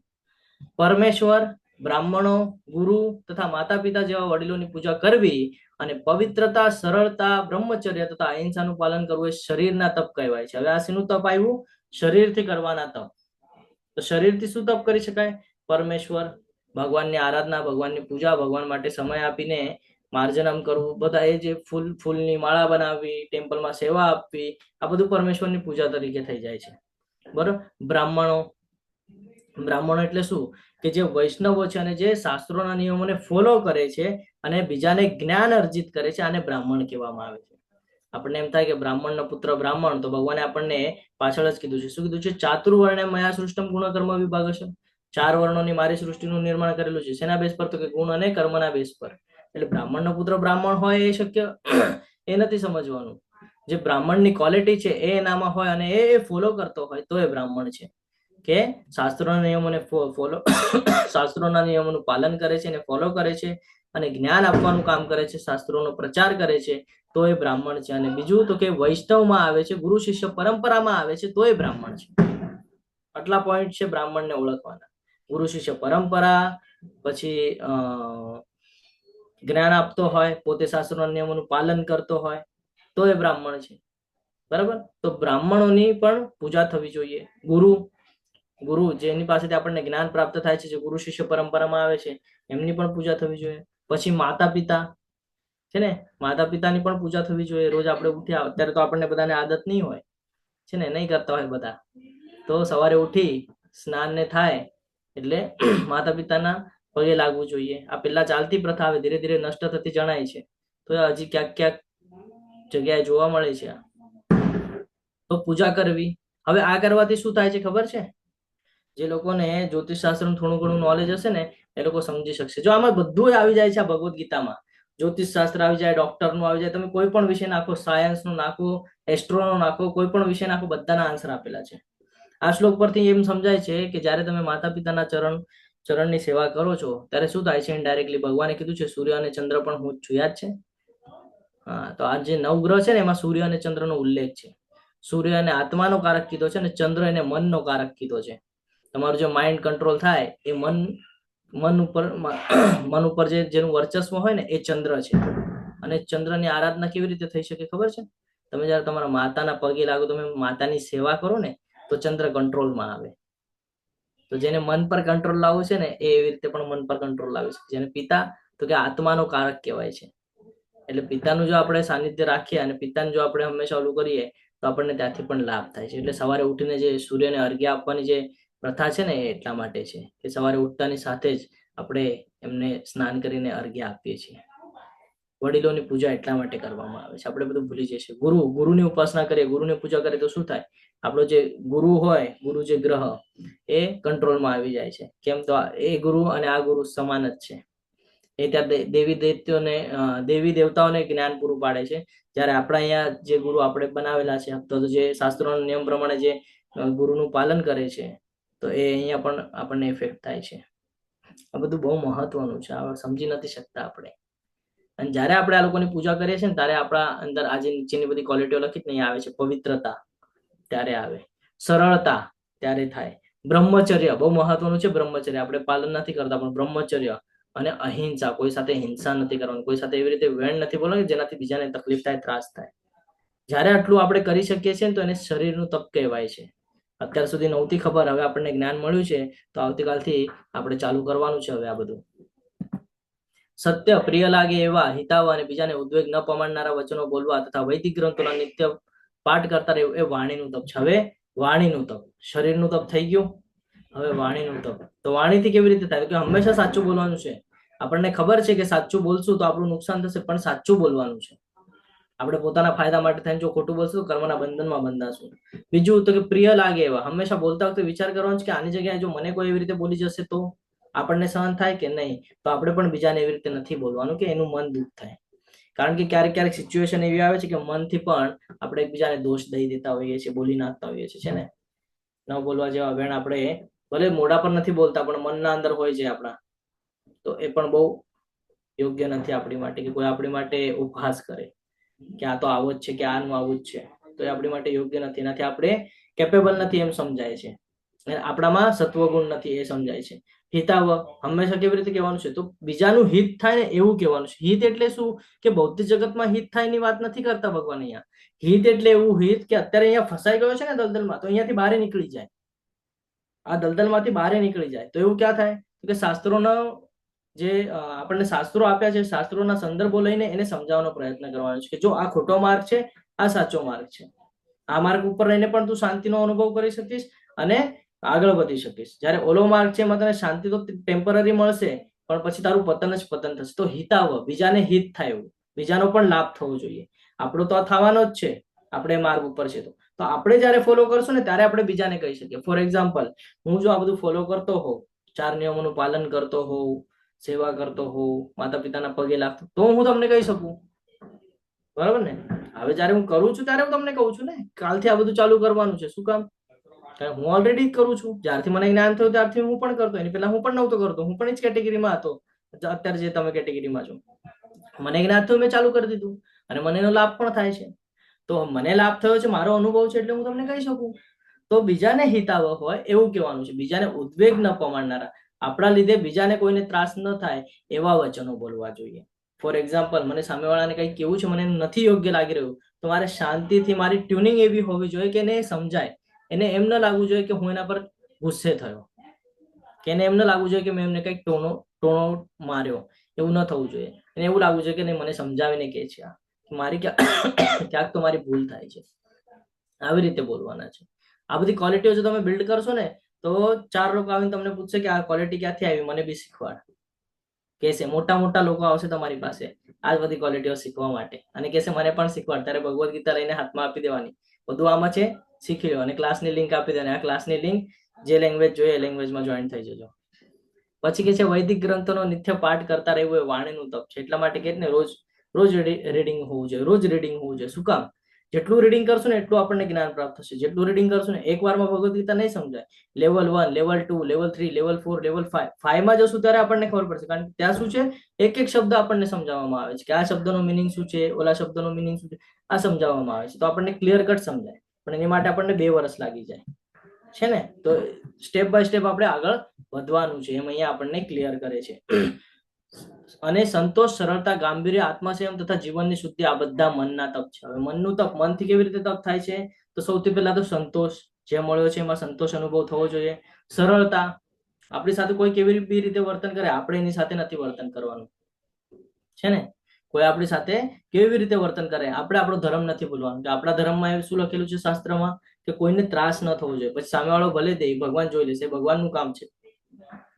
પરમેશ્વર, બ્રાહ્મણો, ગુરુ તથા માતા પિતા જેવા વડીલોની પૂજા કરવી અને પવિત્રતા, સરળતા, બ્રહ્મચર્ય તથા અહિંસાનું પાલન કરવું એ શરીરના તપ કહેવાય છે. હવે આ શેનું તપ આવ્યું? શરીરથી કરવાના તપ. તો શરીરથી શું તપ કરી શકાય? પરમેશ્વર, ભગવાનની આરાધના, ભગવાનની પૂજા, ભગવાન માટે સમય આપીને માર્જનમ કરવું, બધા એ જે ફૂલની માળા બનાવવી, ટેમ્પલમાં સેવા આપવી, આ બધું પરમેશ્વરની પૂજા તરીકે થઈ જાય છે. બરોબર. બ્રાહ્મણો એટલે શું કે જે વૈષ્ણવો છે અને જે શાસ્ત્રોના નિયમોને ફોલો કરે છે અને બીજાને જ્ઞાન અર્જિત કરે છે, આને બ્રાહ્મણ કહેવામાં આવે છે. આપણને એમ થાય કે બ્રાહ્મણનો પુત્ર બ્રાહ્મણ, તો ભગવાને આપણને પાછળ જ કીધું છે. શું કીધું છે? ચાતુર્વર્ણે મયા સૃષ્ટમ ગુણ કર્મ વિભાગ છે. 4 વર્ણોની મારી સૃષ્ટિનું નિર્માણ કરેલું છે. શેના બેસ પર? તો કે ગુણ અને કર્મના બેસ પર. એટલે બ્રાહ્મણનો પુત્ર બ્રાહ્મણ હોય એ શક્ય એ નથી સમજવાનું. જે બ્રાહ્મણની ક્વોલિટી છે એ એનામાં હોય અને એ ફોલો કરતો હોય તો એ બ્રાહ્મણ છે. કે શાસ્ત્રોના નિયમોને ફોલો શાસ્ત્રોના નિયમોનું પાલન કરે છે અને ફોલો કરે છે અને જ્ઞાન આપવાનું કામ કરે છે, શાસ્ત્રોનો પ્રચાર કરે છે, તો એ બ્રાહ્મણ છે. અને બીજું તો કે વૈષ્ણવમાં આવે છે, ગુરુ શિષ્ય પરંપરામાં આવે છે, તો એ બ્રાહ્મણ છે. આટલા પોઈન્ટ છે બ્રાહ્મણને ઓળખવાના. ગુરુ શિષ્ય પરંપરા, પછી જ્ઞાન આપતો હોય, પોતે શાસ્ત્રોના નિયમોનું પાલન કરતો હોય, તો એ બ્રાહ્મણ છે. બરાબર. તો બ્રાહ્મણોની પણ પૂજા થવી જોઈએ. ગુરુ જેની પાસેથી આપણને જ્ઞાન પ્રાપ્ત થાય છે, જે ગુરુ શિષ્ય પરંપરામાં આવે છે, એમની પણ પૂજા થવી જોઈએ. પછી માતા પિતા છે ને, માતા પિતાની પણ પૂજા થવી જોઈએ. રોજ આપણે ઉઠ્યા, અત્યારે તો આપણને બધાને આદત નહીં હોય છે ને, નહીં કરતા હોય બધા, તો સવારે ઉઠી સ્નાન ને થાય એટલે માતા પિતાના પગે લાગવું જોઈએ. આ પેલા ચાલતી પ્રથા હવે ધીરે ધીરે નષ્ટ થતી જણાય છે, તો હજી ક્યાંક ક્યાંક જગ્યાએ જોવા મળે છે. તો પૂજા કરવી. હવે આ કરવાથી શું થાય છે ખબર છે? જે લોકોને જ્યોતિષ શાસ્ત્રનું થોડું ઘણું નોલેજ હશે ને એ લોકો સમજી શકશે. જો આમાં બધું આવી જાય છે આ ભગવદ્ ગીતામાં, જ્યોતિષ શાસ્ત્ર આવી જાય, ડોક્ટરનું આવી જાય, તમે કોઈ પણ વિષય નાખો, સાયન્સનું નાખો, એસ્ટ્રોનો નાખો, કોઈ પણ વિષય નાખો, બધાના આન્સર આપેલા છે. આ શ્લોક પરથી એમ સમજાય છે કે જ્યારે તમે માતા પિતાના ચરણની સેવા કરો છો ત્યારે શું થાય છે? ઇનડાયરેક્ટલી ભગવાને કીધું છે સૂર્ય અને ચંદ્ર પણ હું છું, યાદ છે? હા, તો આ જે નવગ્રહ છે ને એમાં સૂર્ય અને ચંદ્રનો ઉલ્લેખ છે. સૂર્ય એને આત્માનો કારક કીધો છે અને ચંદ્ર એને મનનો કારક કીધો છે. તમારું જે માઇન્ડ કંટ્રોલ થાય એ મન ઉપર જેનું વર્ચસ્વ હોય ને એ ચંદ્ર છે. અને ચંદ્રની આરાધના કેવી રીતે થઈ શકે ખબર છે? તમે જયારે તમારા માતાના પગે લાગો, તમે માતાની સેવા કરો ને, તો ચંદ્ર કંટ્રોલમાં આવે. તો જેને મન પર કંટ્રોલ લાવવું છે ને એ એવી રીતે પણ મન પર કંટ્રોલ લાવે છે. જેને પિતા તો કે આત્માનો કારક કહેવાય છે. એટલે પિતાનું જો આપણે સાનિધ્ય રાખીએ અને પિતાને જો આપણે હંમેશા ઓલું કરીએ તો આપણને ત્યાંથી પણ લાભ થાય છે. એટલે સવારે ઉઠીને જે સૂર્યને અર્ઘ્ય આપવાની જે પ્રથા છે ને એ એટલા માટે છે કે સવારે ઉઠતાની સાથે જ આપણે એમને સ્નાન કરીને અર્ઘ્ય આપીએ છીએ. વડીલોની પૂજા એટલા માટે કરવામાં આવે છે. આપણે બધું ભૂલી જઈએ. ગુરુની ઉપાસના કરીએ, ગુરુની પૂજા કરીએ તો શું થાય? આપણો જે ગુરુ હોય, ગુરુ જે ગ્રહ એ કંટ્રોલમાં આવી જાય છે. કેમ? તો એ ગુરુ અને આ ગુરુ સમાન જ છે. એ ત્યાં દેવી દેવતાઓને જ્ઞાન પૂરું પાડે છે. જ્યારે આપણા અહીંયા જે ગુરુ આપણે બનાવેલા છે, તો જે શાસ્ત્રોના નિયમ પ્રમાણે જે ગુરુનું પાલન કરે છે, તો એ અહીંયા પણ આપણને ઇફેક્ટ થાય છે. આ બધું બહુ મહત્વનું છે. આ સમજી નથી શકતા આપણે. અને જ્યારે આપણે આ લોકોની પૂજા કરીએ છીએ ને ત્યારે આપણા અંદર આજે નીચેની બધી ક્વોલિટીઓ લખી જ નહીં આવે છે. પવિત્રતા ત્યારે આવે, સરળતા ત્યારે થાય, બ્રહ્મચર્ય બહુ મહત્વનું છે. બ્રહ્મચર્ય આપણે પાલન નથી કરતા, પણ બ્રહ્મચર્ય અને અહિંસા, કોઈ સાથે હિંસા નથી કરવાની, કોઈ સાથે એવી રીતે વેણ નથી બોલવાનું જેનાથી બીજાને તકલીફ થાય, ત્રાસ થાય. જ્યારે આટલું આપણે કરી શકીએ છીએ તો એને શરીરનું તપ કહેવાય છે. અત્યાર સુધી નહોતી ખબર, હવે આપણને જ્ઞાન મળ્યું છે, તો આવતીકાલથી આપણે ચાલુ કરવાનું છે હવે આ બધું. સત્ય, પ્રિય લાગે એવા, હિતાવહ અને બીજાને ઉદ્વેગ ન પમાડનારા વચનો બોલવા તથા વૈદિક ગ્રંથોના નિત્ય પાઠ કરતા રહેવું એ વાણીનું તપ છે. હવે વાણીનું તપ, શરીરનું તપ થઈ ગયું, હવે વાણીનું તપ. તો વાણીથી કેવી રીતે થાય? કે હંમેશા સાચું બોલવાનું છે. આપણને ખબર છે કે સાચું બોલશું તો આપણું નુકસાન થશે, પણ સાચું બોલવાનું છે. આપણે પોતાના ફાયદા માટે થઈને જો ખોટું બોલશું તો કર્મના બંધનમાં બંધાશું. બીજું તો કે પ્રિય લાગે એવા, હંમેશા બોલતા વખતે વિચાર કરવાનો છે કે આની જગ્યાએ જો મને કોઈ એવી રીતે બોલી જશે તો આપણને સહન થાય કે નહીં, તો આપણે પણ બીજાને એવી રીતે નથી બોલવાનું કે એનું મન દુઃખ થાય. કારણ કે ક્યારેક ક્યારેક સિચ્યુએશન એવી આવે છે કે મનથી પણ આપણે એકબીજાને દોષ દઈ દેતા હોઈએ છીએ, બોલી નાખતા હોઈએ છીએ, છે ને. ન બોલવા જેવા વેણ આપણે ભલે મોઢા પર નથી બોલતા પણ મનના અંદર હોય છે આપણા, તો એ પણ બહુ યોગ્ય નથી આપણી માટે કે કોઈ આપણી માટે ઉપહાસ કરે કે આ તો આવો જ છે કે આનું આવું જ છે, તો એ આપણી માટે યોગ્ય નથી. એનાથી આપણે કેપેબલ નથી એમ સમજાય છે, આપણામાં સત્વગુણ નથી એ સમજાય છે. હિતાવ હંમેશા કેવી રીતે કહેવાનું છે, તો બીજાનું હિત થાય ને એવું કહેવાનું છે. હિત એટલે શું કે ભૌતિક જગતમાં હિત થાય એની વાત નથી કરતા ભગવાન અહીંયા. હિત એટલે એવું હિત કે અત્યારે અહીંયા ફસાઈ ગયો છે ને દલદલમાં, તો અહીંયાથી બહાર નીકળી જાય, આ દલદલમાંથી બહાર નીકળી જાય. તો એવું ક્યાં થાય કે શાસ્ત્રોનો જે આપણને શાસ્ત્રો આપ્યા છે, શાસ્ત્રોના સંદર્ભો લઈને એને સમજાવવાનો પ્રયત્ન કરવાનો છે કે જો આ ખોટો માર્ગ છે, આ સાચો માર્ગ છે. આ માર્ગ ઉપર રહીને પણ તું શાંતિનો અનુભવ કરી શકીશ અને આગળ વધી શકીશ. જ્યારે ઓલો માર્ગ છે એમાં તને શાંતિ તો ટેમ્પરરી મળશે પણ પછી તારું પતન જ પતન થશે. તો હિતાવ, બીજાને હિત થાય એવું, બીજાનો પણ લાભ થવો જોઈએ. આપણો તો આ થવાનો જ છે, આપણે માર્ગ ઉપર છે તો આપણે જ્યારે ફોલો કરશું ને ત્યારે આપણે બીજાને કહી શકીએ. ફોર એક્ઝામ્પલ, હું જો આ બધું ફોલો કરતો હોઉં, 4 નિયમોનું પાલન કરતો હોઉં, સેવા કરતો હોઉં, માતા પિતાના પગે લાગતો, તો હું તમને કહી શકું, બરાબર ને. હવે જયારે હું કરું છું ત્યારે હું તમને કહું છું ને કાલથી આ બધું ચાલુ કરવાનું છે. શું કામ? કારણ હું ઓલરેડી કરું છું. જ્યારથી મને જ્ઞાન થયું ત્યારથી હું પણ કરતો, એની પહેલા હું પણ નહોતો કરતો, હું પણ એ જ કેટેગરીમાં હતો અત્યારે જે તમે કેટેગરીમાં છો. મને જ્ઞાન થયું, મેં ચાલુ કરી દીધું અને મને એનો લાભ પણ થાય છે. તો મને લાભ થયો છે, મારો અનુભવ છે એટલે હું તમને કહી શકું. તો બીજાને હિતાવહ હોય એવું કહેવાનું છે, બીજાને ઉદ્વેગ ન પમાડનારા, આપણા લીધે બીજાને કોઈને ત્રાસ ન થાય એવા વચનો બોલવા જોઈએ. ફોર એક્ઝામ્પલ, મને સામેવાળાને કંઈક કેવું છે, મને નથી યોગ્ય લાગી રહ્યું, તો મારે શાંતિથી, મારી ટ્યુનિંગ એવી હોવી જોઈએ કે એને સમજાય. એને એમ ન લાગવું જોઈએ કે હું એના પર ગુસ્સે થયો, કે એને એમ ન લાગવું જોઈએ કે મેં એમને કંઈક ટોણો માર્યો, એવું ન થવું જોઈએ. એને એવું લાગવું જોઈએ કે નહીં, મને સમજાવીને કે છે મારી ક્યાંક તો મારી ભૂલ થાય છે. આવી રીતે બોલવાના છે. આ બધી ક્વોલિટીઓ જો તમે બિલ્ડ કરશો ને તો 4 લોકો આવીને તમને પૂછશે કે આ ક્વોલિટી ક્યાંથી આવી, મને બી શીખવાડ. કહેશે, મોટા મોટા લોકો આવશે તમારી પાસે આ બધી ક્વોલિટીઓ શીખવા માટે અને કહેશે મને પણ શીખવાડ. ત્યારે ભગવદ્ ગીતા લઈને હાથમાં આપી દેવાની, બધું આમાં છે, શીખી લો, અને ક્લાસની લિંક આપી દેવાની. આ ક્લાસની લિંક જે લેંગ્વેજ જોઈએ એ લેંગ્વેજમાં જોઈન થઈ જજો. પછી કે છે વૈદિક ગ્રંથોનો નિત્ય પાઠ કરતા રહેવું એ વાણીનું તપ છે. એટલા માટે કે ને રોજ રીડિંગ હોવું જોઈએ, રોજ રીડિંગ હોવું જોઈએ. શું કામ? જેટલું રીડિંગ કરશું ને એટલું આપણને જ્ઞાન પ્રાપ્ત થશે. જેટલું રીડિંગ કરશું ને, એક વારમાં ભગવદ્ ગીતા નહીં સમજાય. Level 1, level 2, level 3, level 4, level 5 માં જશું ત્યારે આપણને ખબર પડશે. કારણ કે ત્યાં શું છે, એક એક શબ્દ આપણને સમજાવવામાં આવે છે કે આ શબ્દનો મિનિંગ શું છે, ઓલા શબ્દનો મિનિંગ શું છે, આ સમજાવવામાં આવે છે. તો આપણને ક્લિયર કટ સમજાય, પણ એની માટે આપણને 2 વર્ષ લાગી જાય છે ને. તો સ્ટેપ બાય સ્ટેપ આપણે આગળ વધવાનું છે, એમ અહીંયા આપણને ક્લિયર કરે છે. અને સંતોષ, સરળતા, ગાંભીર્ય, આત્મસંયમ તથા જીવનની શુદ્ધિ, આ બધા મનના તપ છે. હવે મનનું તપ, મનથી કેવી રીતે તપ થાય છે? તો સૌથી પહેલા તો સંતોષ, જે મળ્યો છે એમાં સંતોષ અનુભવ થવો જોઈએ. સરળતા, આપણી સાથે કોઈ કેવી રીતે વર્તન કરે, આપણે એની સાથે નથી વર્તન કરવાનું, છે ને. કોઈ આપણી સાથે કેવી રીતે વર્તન કરે, આપણે આપણો ધર્મ નથી ભૂલવાનો. કે આપણા ધર્મમાં એવું શું લખેલું છે શાસ્ત્રમાં કે કોઈને ત્રાસ ન થવો જોઈએ. પછી સામેવાળો ભલે દે, ભગવાન જોઈ લેશે, ભગવાનનું કામ છે.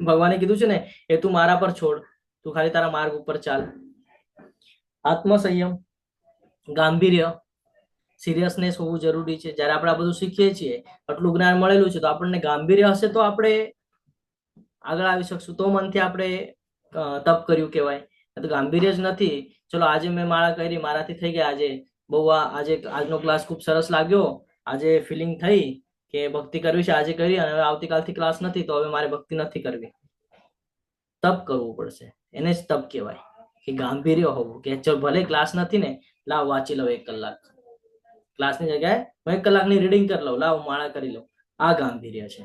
ભગવાને કીધું છે ને એ તું મારા પર છોડ, તું ખાલી તારા માર્ગ ઉપર ચાલ. આત્મસંયમ, ગાંભીર્ય, સિરિયસનેસ હોવું જરૂરી છે. જ્યારે આપણે આ બધું શીખીએ છીએ, આટલું જ્ઞાન મળેલું છે, તો આપણને ગાંભીર્ય હશે તો આપણે આગળ આવી શકશું. તો મનથી આપણે તપ કર્યું કહેવાય. તો ગાંભીર્ય જ નથી, ચલો આજે મેં માળા કરી, મારાથી થઈ ગયા, આજે બહુ આજે આજનો ક્લાસ ખૂબ સરસ લાગ્યો, આજે ફિલિંગ થઈ કે ભક્તિ કરવી છે, આજે કરી, અને આવતીકાલથી ક્લાસ નથી તો હવે મારે ભક્તિ નથી કરવી. તપ કરવું પડશે, એને જ તપ કહેવાય. કે ગાંભીર્ય હોવું કે ચલ ભલે ક્લાસ નથી ને, લાવ વાંચી લઉં 1 કલાક, ક્લાસની જગ્યાએ હું 1 કલાકની રીડિંગ કરી લઉં, લાવ માળા કરી લઉં. આ ગાંભીર્ય છે.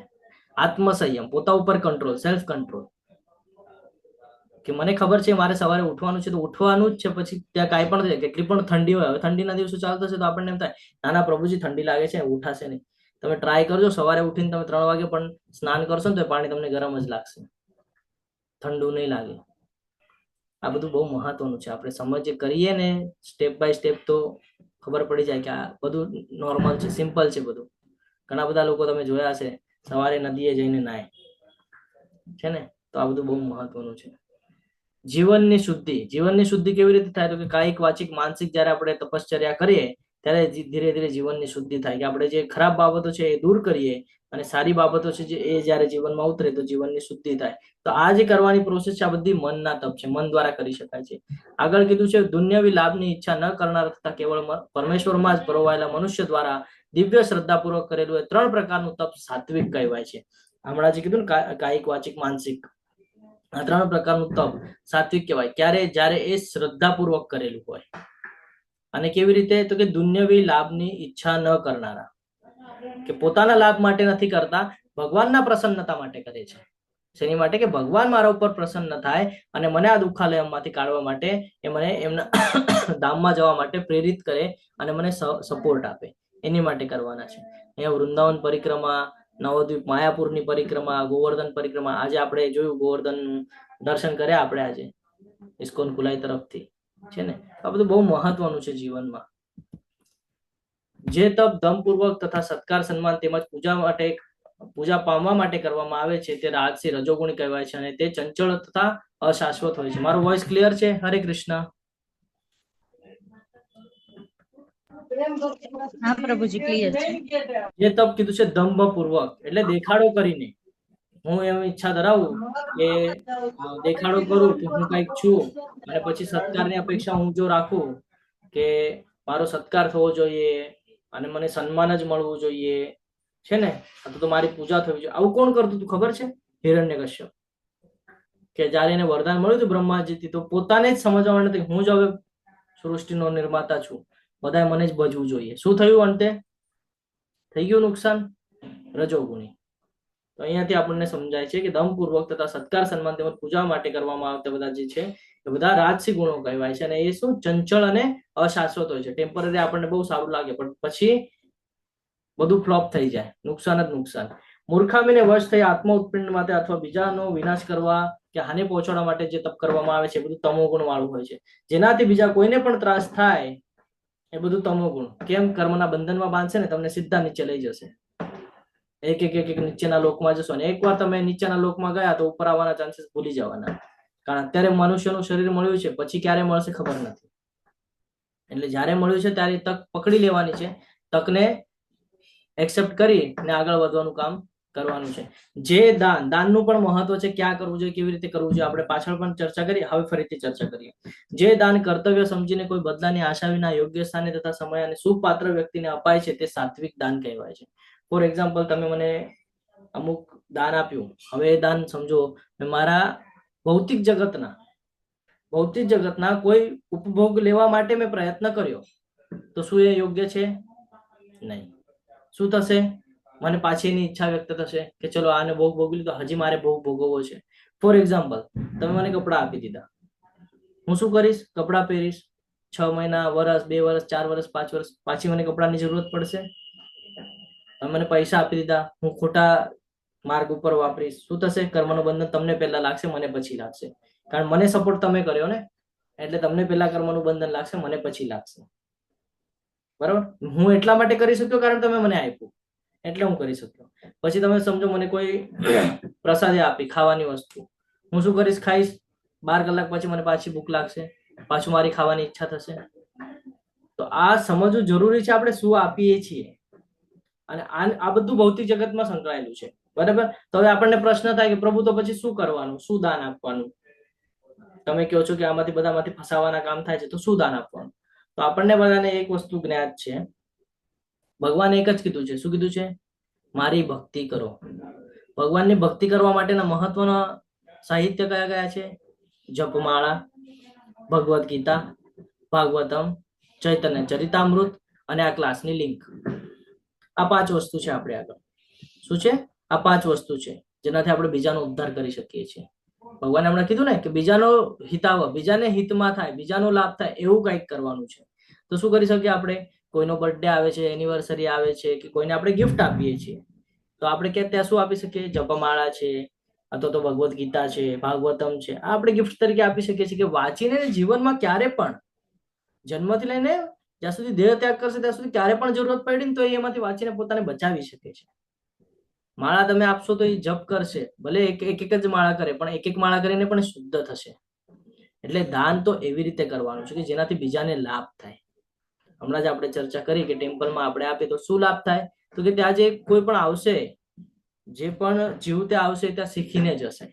આત્મસંયમ, પોતા ઉપર કંટ્રોલ, સેલ્ફ કંટ્રોલ, કે મને ખબર છે મારે સવારે ઉઠવાનું છે તો ઉઠવાનું જ છે. પછી ત્યાં કાંઈ પણ થાય, કેટલી પણ ઠંડી હોય, હવે ઠંડીના દિવસો ચાલતો છે તો આપણને એમ થાય નાના પ્રભુજી ઠંડી લાગે છે, ઉઠાશે નહીં. તમે ટ્રાય કરજો, સવારે ઉઠીને તમે 3 વાગે પણ સ્નાન કરશો ને તો પાણી તમને ગરમ જ લાગશે, ઠંડુ નહીં લાગે. આ બધું બહુ મહત્વનું છે. આપણે સમજીએ કરીએ ને સ્ટેપ બાય સ્ટેપ તો ખબર પડી જાય કે આ બધું નોર્મલ છે, સિમ્પલ છે બધું. ઘણા બધા લોકો તમે જોયા છે સવારે નદીએ જઈને નાય છે ને. તો આ બધું બહુ મહત્વનું છે. જીવનની શુદ્ધિ, જીવનની શુદ્ધિ કેવી રીતે થાય? તો કે કાયિક, વાચિક, માનસિક, જ્યારે આપણે તપશ્ચર્યા કરીએ ત્યારે ધીરે ધીરે જીવનની શુદ્ધિ થાય કે આપણે જે ખરાબ બાબતો છે એ દૂર કરીએ અને સારી બાબતો છે જે એ જ્યારે જીવનમાં ઉતરે તો જીવનની શુદ્ધિ થાય. તો આ જે કરવાની પ્રોસેસ છે આ બધી મનના તપ છે, મન દ્વારા કરી શકાય છે. આગળ કીધું છે દુન્યવી લાભની ઈચ્છા ન કરનાર તથા કેવળ પરમેશ્વરમાં જ પરોવાયેલા મનુષ્ય દ્વારા દિવ્ય શ્રદ્ધાપૂર્વક કરેલું એ 3 પ્રકારનું તપ સાત્વિક કહેવાય છે. હમણાં જે કીધું ને કાયિક, વાચિક, માનસિક, આ 3 પ્રકારનું તપ સાત્વિક કહેવાય. ક્યારે? જ્યારે એ શ્રદ્ધાપૂર્વક કરેલું હોય. અને કેવી રીતે? તો કે દુન્યવી લાભની ઈચ્છા ન કરનારા, કે પોતાના લાભ માટે નથી કરતા, ભગવાનના પ્રસન્નતા માટે કરે છે. શેની માટે? કે ભગવાન મારા ઉપર પ્રસન્ન થાય અને મને આ દુઃખાલયમાંથી કાઢવા માટે એ મને એમના ધામમાં જવા માટે પ્રેરિત કરે અને મને સપોર્ટ આપે, એની માટે કરવાના છે. અહીંયા વૃંદાવન પરિક્રમા, નવદ્વીપ માયાપુરની પરિક્રમા, ગોવર્ધન પરિક્રમા, આજે આપણે જોયું ગોવર્ધન દર્શન કર્યા આપણે આજે ઇસ્કોન કુલાઈ તરફથી છે ને. આ બધું બહુ મહત્વનું છે જીવનમાં. જે તપ ધમપૂર્વક તથા સત્કાર સન્માન તેમજ પૂજા પામવા માટે કરવામાં આવે છે તે રાજસી રજોગુણી કહેવાય છે અને તે ચંચળ તથા અશાશ્વત હોય છે. મારું વોઇસ ક્લિયર છે? હરે કૃષ્ણ. હા પ્રભુજી, ક્લિયર છે. જે તપ કીધું છે દંભપૂર્વક એટલે દેખાડો કરીને, હું એમ ઈચ્છા ધરાવું કે દેખાડો કરું કે હું કઈક છું અને પછી સત્કારની અપેક્ષા હું જો રાખું કે મારો સત્કાર થવો જોઈએ અને મને સન્માન જ મળવું જોઈએ છે ને, અથવા તો મારી પૂજા થવી જોઈએ. આવું કોણ કરતું હતું ખબર છે? હિરણ્યકશ્યપ. કે જ્યારે એને વરદાન મળ્યું હતું બ્રહ્માજીથી તો પોતાને જ સમજવા નથી હું જ હવે સૃષ્ટિનો નિર્માતા છું, બધાએ મને જ ભજવું જોઈએ. શું થયું? અંતે થઈ ગયું નુકસાન, રજોગુણી. તો અહીંયાથી આપણને સમજાય છે કે દમપૂર્વક તથા સત્કાર સન્માન તેમજ પૂજા માટે કરવામાં આવતા બધા જે છે એ બધા રાજસી ગુણો કહેવાય છે અને એ શું ચંચળ અને અશાશ્વત હોય છે. ટેમ્પરરી આપણને બહુ સારું લાગે પણ પછી બધું ફ્લોપ થઈ જાય, નુકસાન જ નુકસાન. મૂર્ખામીને વશ થઈ આત્મા ઉત્પન્ન માટે અથવા બીજાનો વિનાશ કરવા કે હાનિ પહોંચાડવા માટે જે તપ કરવામાં આવે છે એ બધું તમોગુણ વાળું હોય છે. જેનાથી બીજા કોઈને પણ ત્રાસ થાય એ બધું તમોગુણ. કેમ? કર્મના બંધનમાં બાંધશે ને તમને સીધા નીચે લઈ જશે. એક નીચેના લોકમાં જશો ને એકવાર તમે નીચેના લોકમાં ગયા તો ઉપર આવવાના ચાન્સીસ ભૂલી જવાના. કારણ અત્યારે મનુષ્યનું શરીર મળ્યું છે, પછી ક્યારે મળશે ખબર નથી. એટલે જ્યારે મળ્યું છે ત્યારે તક પકડી લેવાની છે, તકને એક્સેપ્ટ કરી અને આગળ વધવાનું કામ કરવાનું છે. જે દાનનું પણ મહત્વ છે, ક્યાં કરવું જોઈએ, કેવી રીતે કરવું જોઈએ, આપણે પાછળ પણ ચર્ચા કરી, હવે ફરીથી ચર્ચા કરીએ. જે દાન કર્તવ્ય સમજીને કોઈ બદલાની આશા વિના યોગ્ય સ્થાને તથા સમય અને સુપાત્ર વ્યક્તિને અપાય છે તે સાત્વિક દાન કહેવાય છે. ફોર એક્ઝામ્પલ, તમે મને અમુક દાન આપ્યું, હવે એ દાન સમજો મારા ભૌતિક જગતના કોઈ ઉપભોગ લેવા માટે મેં પ્રયત્ન કર્યો, તો શું એ યોગ્ય છે? નહીં. શું થશે? મને પાછી એની ઈચ્છા વ્યક્ત થશે કે ચલો આને ભોગ ભોગવી લીધો, હજી મારે ભોગ ભોગવવો છે. ફોર એક્ઝામ્પલ, તમે મને કપડા આપી દીધા, હું શું કરીશ? કપડા પહેરીશ. 6 મહિના, વર્ષ, 2 વર્ષ, 4 વર્ષ, 5 વર્ષ પાછી મને કપડાની જરૂરત પડશે. તમે મને પૈસા આપી દીધા, હું ખોટા માર્ગ ઉપર વાપરીશ. શું થશે? કર્મનું બંધન તમને પહેલા લાગશે, મને પછી લાગશે. કારણ મને સપોર્ટ તમે કર્યો ને, એટલે તમને પહેલા કર્મનું બંધન લાગશે, મને પછી લાગશે. બરાબર? હું એટલા માટે કરી શક્યો કારણ તમે મને આપ્યું, એટલે હું કરી શક્યો. પછી તમે સમજો મને કોઈ પ્રસાદી આપી, ખાવાની વસ્તુ, હું શું કરીશ? ખાઈશ. 12 કલાક પછી મને પાછી ભૂખ લાગશે, પાછું મારી ખાવાની ઈચ્છા થશે. તો આ સમજવું જરૂરી છે આપણે શું આપીએ છીએ. અને આ બધું ભૌતિક જગતમાં સંકળાયેલું છે. બરાબર? તો હવે આપણને પ્રશ્ન થાય કે પ્રભુ તો પછી શું કરવાનું, શું દાન આપવાનું? તમે કહો છો કે આમાંથી બધામાંથી ફસાવાના કામ થાય છે, તો શું દાન આપવાનું? તો આપણને બધાને એક વસ્તુ જ્ઞાત છે, ભગવાને એક જ કીધું છે. શું કીધું છે? મારી ભક્તિ કરો. ભગવાનની ભક્તિ કરવા માટેના મહત્વના સાહિત્ય કયા કયા છે? જપમાળા, ભગવદ્ ગીતા, ભાગવતમ, ચૈતન્ય ચરિતામૃત અને આ ક્લાસની લિંક. આ 5 વસ્તુ છે આપણે આગળ. શું છે? આ 5 વસ્તુ છે જેનાથી આપણે બીજાનો ઉદ્ધાર કરી શકીએ છીએ. ભગવાને હમણાં કીધું ને કે બીજાનો હિતાવ, બીજાને હિતમાં થાય, બીજાનો લાભ થાય એવું કંઈક કરવાનું છે. તો શું કરી શકીએ આપણે? કોઈનો બર્થડે આવે છે, એનિવર્સરી આવે છે, કે કોઈને આપણે ગિફ્ટ આપીએ છીએ, તો આપણે કે ત્યાં શું આપી શકીએ? જપમાળા છે, અથવા તો ભગવદ્ ગીતા છે, ભાગવતમ છે, આ આપણે ગિફ્ટ તરીકે આપી શકીએ છીએ કે વાંચીને જીવનમાં ક્યારે પણ, જન્મથી લઈને જ્યાં સુધી દેહ ત્યાગ કરશે ત્યાં સુધી ક્યારે પણ જરૂરત પડી ને તો એમાંથી વાંચીને પોતાને બચાવી શકે છે. માળા તમે આપશો તો એ જપ કરશે, ભલે એક જ માળા કરે પણ એક માળા કરીને પણ શુદ્ધ થશે. એટલે દાન તો એવી રીતે કરવાનું છે કે જેનાથી બીજાને લાભ થાય. હમણાં જ આપણે ચર્ચા કરી કે ટેમ્પલમાં આપણે આપીએ તો શું લાભ થાય, તો કે ત્યાં જે કોઈ પણ આવશે, જે પણ જીવ ત્યાં આવશે ત્યાં શીખીને જશે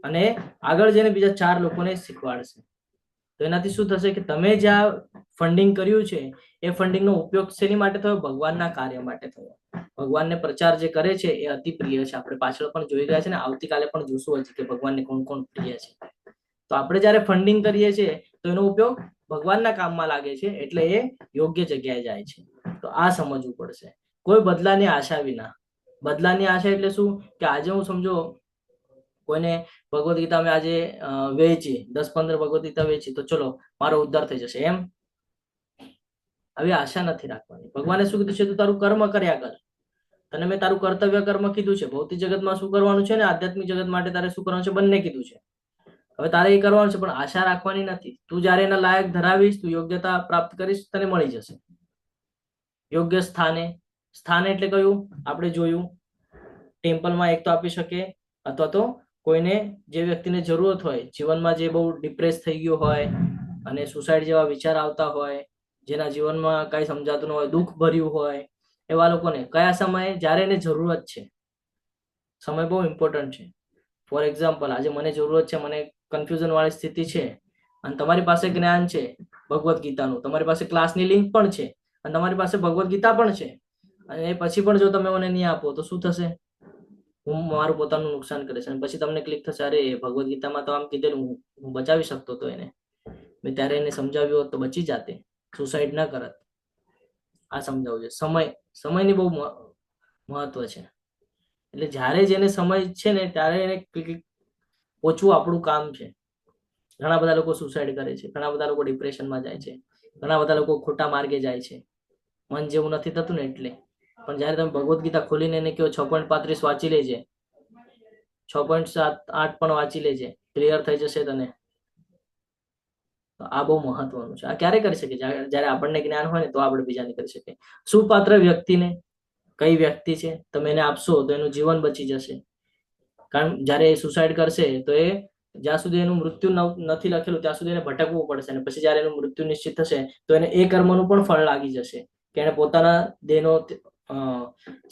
અને આગળ જઈને બીજા 4 લોકોને શીખવાડશે. તો એનાથી શું થશે કે તમે જ્યાં ફંડિંગ કર્યું છે એ ફંડિંગનો ઉપયોગ શેની માટે થયો? ભગવાનના કાર્ય માટે થયો. ભગવાનને પ્રચાર જે કરે છે એ અતિ પ્રિય છે. આપણે પાછળ પણ જોઈ રહ્યા છે ને આવતીકાલે પણ જોશું હજી કે ભગવાનને કોણ કોણ પ્રિય છે. તો આપણે જ્યારે ફંડિંગ કરીએ છીએ તો એનો ઉપયોગ ભગવાનના કામમાં લાગે છે, એટલે એ યોગ્ય જગ્યાએ જાય છે. તો આ સમજવું પડશે. કોઈ બદલાની આશા વિના. બદલાની આશા એટલે શું કે આજે હું સમજો કોઈને ભગવદ્ ગીતા અમે આજે વેચી 10-15 ભગવદ્ ગીતા વેચી તો ચલો મારો ઉદ્ધાર થઈ જશે, એમ આવી આશા નથી રાખવાની. ભગવાને શું કીધું છે? તું તારું કર્મ કર્યા કર. તને મેં તારું કર્તવ્ય કર્મ કીધું છે. ભૌતિક જગતમાં શું કરવાનું છે ને આધ્યાત્મિક જગત માટે તારે શું કરવાનું છે બંને કીધું છે. હવે તારે એ કરવાનું છે, પણ આશા રાખવાની નથી. તું જયારે એના લાયક ધરાવીશ, તું યોગ્યતા પ્રાપ્ત કરીશ, તને મળી જશે યોગ્ય સ્થાને. સ્થાન એટલે કયું? આપણે જોયું ટેમ્પલમાં એક તો આપી શકે, અથવા તો કોઈને જે વ્યક્તિને જરૂરત હોય, જીવનમાં જે બહુ ડિપ્રેસ થઈ ગયો હોય અને સુસાઇડ જેવા વિચાર આવતા હોય, જેના જીવનમાં કઈ સમજાતું ન હોય, દુઃખ ભર્યું હોય, એવા લોકોને કયા સમયે? જ્યારે એને જરૂરત છે. સમય બહુ ઇમ્પોર્ટન્ટ છે. ફોર એક્ઝામ્પલ, આજે મને જરૂરત છે, મને કન્ફ્યુઝન વાળી સ્થિતિ છે અને તમારી પાસે જ્ઞાન છે ભગવદ્ ગીતાનું, તમારી પાસે ક્લાસની લિંક પણ છે અને તમારી પાસે ભગવદ્ ગીતા પણ છે, અને પછી પણ જો તમે મને નહીં આપો તો શું થશે? હું મારું પોતાનું નુકસાન કરીશ અને પછી તમને ક્લિક થશે, અરે ભગવદ્ ગીતામાં તો આમ કીધેલું, હું બચાવી શકતો હતો એને, મેં ત્યારે એને સમજાવ્યું હોત તો બચી જાતે, સુસાઇડ ના કરત. આ સમજાવું છે. સમયની બહુ મહત્વ છે. એટલે જ્યારે જેને સમય છે ને ત્યારે એને ઓછું આપણું કામ છે. ઘણા બધા લોકો સુસાઇડ કરે છે, ઘણા બધા લોકો ડિપ્રેશનમાં જાય છે, ઘણા બધા લોકો ખોટા માર્ગે જાય છે, મન જેવું નથી થતું ને એટલે. પણ જયારે તમે ભગવદ્ ગીતા ખોલીને એને કહો 6.35 વાંચી લેજે, 6.8 પણ વાંચી લેજે, ક્લિયર થઈ જશે તને. તો આ બહુ મહત્વનું છે. આ ક્યારે કરી શકે? જયારે આપણને જ્ઞાન હોય ને તો આપણે બીજાને કરી શકીએ. સુપાત્ર વ્યક્તિને, કઈ વ્યક્તિ છે તમે એને આપશો તો એનું જીવન બચી જશે. કારણ જયારે એ સુસાઇડ કરશે તો એ જ્યાં સુધી એનું મૃત્યુ નથી લખેલું ત્યાં સુધી એને ભટકવું પડશે, અને પછી જયારે એનું મૃત્યુ નિશ્ચિત થશે તો એને એ કર્મનું પણ ફળ લાગી જશે કે એને પોતાના દેહનો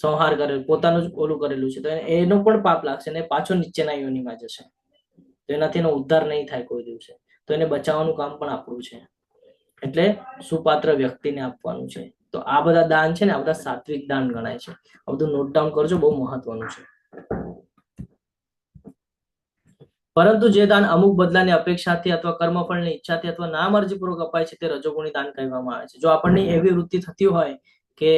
સંહાર કરેલું, પોતાનું જ ઓલું કરેલું છે, તો એનો પણ પાપ લાગશે અને પાછો નીચેના યોનિમાં જશે. તો એનાથી એનો ઉદ્ધાર નહીં થાય કોઈ દિવસે. તો એને બચાવવાનું કામ પણ આપણું છે. એટલે સુપાત્ર વ્યક્તિને આપવાનું છે. તો આ બધા દાન છે ને, આ બધા સાત્વિક દાન ગણાય છે. આ બધું નોટ ડાઉન કરજો, બહુ મહત્વનું છે. પરંતુ જે દાન અમુક બદલાની અપેક્ષાથી અથવા કર્મફળની ઈચ્છાથી અથવા નામરજીપૂર્વક અપાય છે તે રજોગુણી દાન કહેવામાં આવે છે. જો આપણને એવી વૃત્તિ થતી હોય કે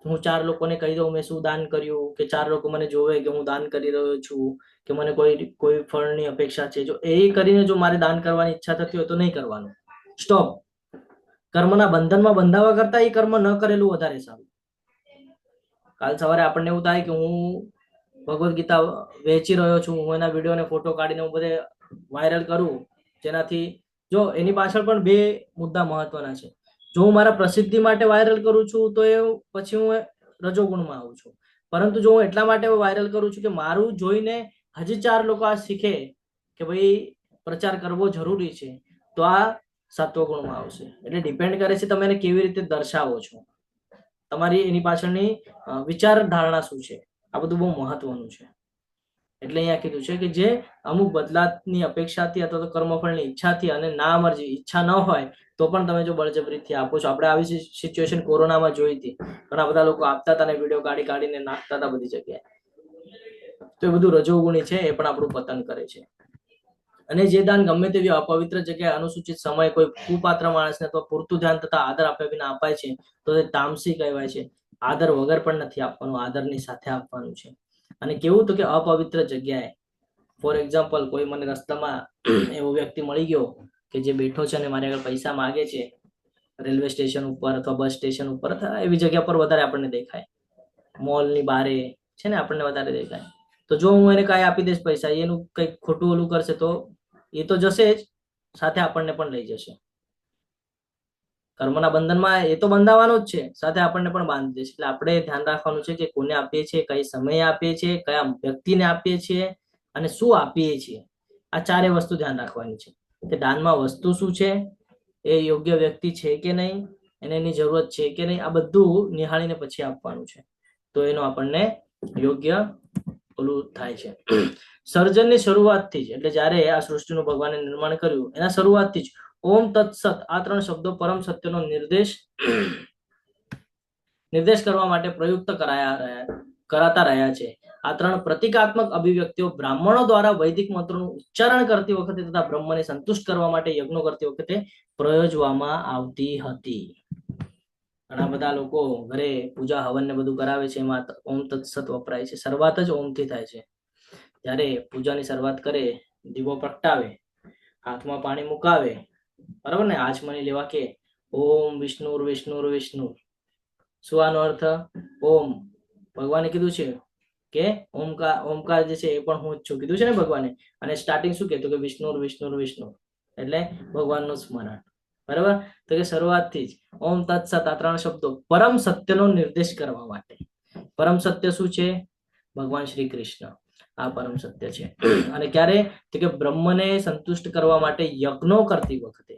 હું 4 લોકોને કહી દઉં મેં શું દાન કર્યું, કે 4 લોકો મને જોવે કે હું દાન કરી રહ્યો છું, કે મને કોઈ ફળની અપેક્ષા છે, જો એ કરીને જો મારે દાન કરવાની ઈચ્છા થતી હોય તો નહીં કરવાનું. સ્ટોપ. કર્મના બંધનમાં બંધાવા કરતા એ કર્મ ન કરેલું વધારે સારું. કાલ સવારે આપણને એવું થાય કે હું ભગવદ્ ગીતા વેચી રહ્યો છું, હું એના વિડીયો ને ફોટો કાઢીને હું બધે વાયરલ કરું, જેનાથી જો એની પાછળ પણ 2 મુદ્દા મહત્વના છે. જો હું મારા પ્રસિદ્ધિ માટે વાયરલ કરું છું તો એ પછી હું રજોગુણમાં આવું છું. પરંતુ જો હું એટલા માટે વાયરલ કરું છું કે મારું જોઈને હજી 4 લોકો આ શીખે કે ભાઈ પ્રચાર કરવો જરૂરી છે, તો આ સત્વગુણમાં આવશે. એટલે ડિપેન્ડ કરે છે તમે એને કેવી રીતે દર્શાવો છો, તમારી એની પાછળની વિચાર ધારણા શું છે. આ બધું બહુ મહત્વનું છે. એટલે અહીંયા કીધું છે કે જે અમુક બદલાતની અપેક્ષાથી અથવા તો કર્મફળની ઈચ્છાથી અને ના મરજી ઈચ્છા ન હોય તો પણ તમે જો બળજબરીથી આપો છો. આપણે આવી સિચ્યુએશન કોરોનામાં જોઈ હતી. ઘણા બધા લોકો આપતા હતા અને વિડીયો કાઢીને નાખતા હતા બધી જગ્યાએ. તો એ બધું રજોગુણી છે, એ પણ આપણું પતન કરે છે. અને જે દાન ગમે તેવી અપવિત્ર જગ્યાએ અનુસૂચિત સમય કોઈ કુપાત્ર માણસને તો પૂરતું ધ્યાન તથા આદર આપ્યા વિના અપાય છે તો તે તામસી કહેવાય છે. આદર વગર પણ નથી આપવાનું, આદરની સાથે આપવાનું છે. અને કેવું તો કે અપવિત્ર જગ્યાએ, ફોર એક્ઝામ્પલ કોઈ મને રસ્તામાં એવો વ્યક્તિ મળી ગયો કે જે બેઠો છે અને મારી આગળ પૈસા માંગે છે, રેલવે સ્ટેશન ઉપર અથવા બસ સ્ટેશન ઉપર અથવા એવી જગ્યા પર વધારે આપણને દેખાય, મોલની બારે છે ને આપણને વધારે દેખાય. તો જો હું એને કાંઈ આપી દઈશ પૈસા, એનું કંઈક ખોટું ઓલું કરશે તો એ તો જશે જ, સાથે આપણને પણ લઈ જશે. કર્મના બંધનમાં એ તો બંધાવાનો જ છે, સાથે આપણને પણ બાંધી દેશે. એટલે આપણે ધ્યાન રાખવાનું છે કે કોને આપીએ છીએ, કઈ સમયે આપીએ છીએ, કયા વ્યક્તિને આપીએ છીએ અને શું આપીએ છીએ. આ 4 વસ્તુ ધ્યાન રાખવાની છે કે દાનમાં વસ્તુ શું છે, એ યોગ્ય વ્યક્તિ છે કે નહીં, એને એની જરૂરત છે કે નહીં, આ બધું નિહાળીને પછી આપવાનું છે. તો એનો આપણને યોગ્ય ઓલું થાય છે. સર્જનની શરૂઆતથી જ, એટલે જ્યારે આ સૃષ્ટિનું ભગવાને નિર્માણ કર્યું એના શરૂઆતથી જ ઓમ તત્સત આ 3 શબ્દો પરમ સત્યનો નિર્દેશ કરવા માટે પ્રયુક્ત કરાતા રહ્યા છે. આ 3 પ્રતિકાત્મક અભિવ્યક્તિઓ બ્રાહ્મણો દ્વારા વૈદિક મંત્રોનું ઉચ્ચારણ કરતી વખતે તથા બ્રહ્મને સંતુષ્ટ કરવા માટે યજ્ઞો કરતી વખતે પ્રયોજવામાં આવતી હતી. ઘણા બધા લોકો ઘરે પૂજા હવન ને બધું કરાવે છે, એમાં ઓમ તત્સત વપરાય છે. શરૂઆત જ ઓમ થી થાય છે. જ્યારે પૂજાની શરૂઆત કરે, દીવો પ્રગટાવે, હાથમાં પાણી મુકાવે, બરાબર ને, આચમની લેવા કે ઓમ વિષ્ણુર વિષ્ણુર વિષ્ણુ. શું આનો અર્થ? ઓમ ભગવાને કીધું છે કે ઓમકાર જે છે એ પણ હું જ છું, કીધું છે ને ભગવાને. અને સ્ટાર્ટિંગ શું કહેતું કે વિષ્ણુર વિષ્ણુર વિષ્ણુ, એટલે ભગવાનનું સ્મરણ. બરાબર, તો કે શરૂઆતથી જ ઓમ તત્સત આ 3 શબ્દો પરમ સત્યનો નિર્દેશ કરવા માટે. પરમ સત્ય શું છે? ભગવાન શ્રી કૃષ્ણ, આ પરમ સત્ય છે. અને ક્યારે? તો કે બ્રહ્મને સંતુષ્ટ કરવા માટે યજ્ઞો કરતી વખતે.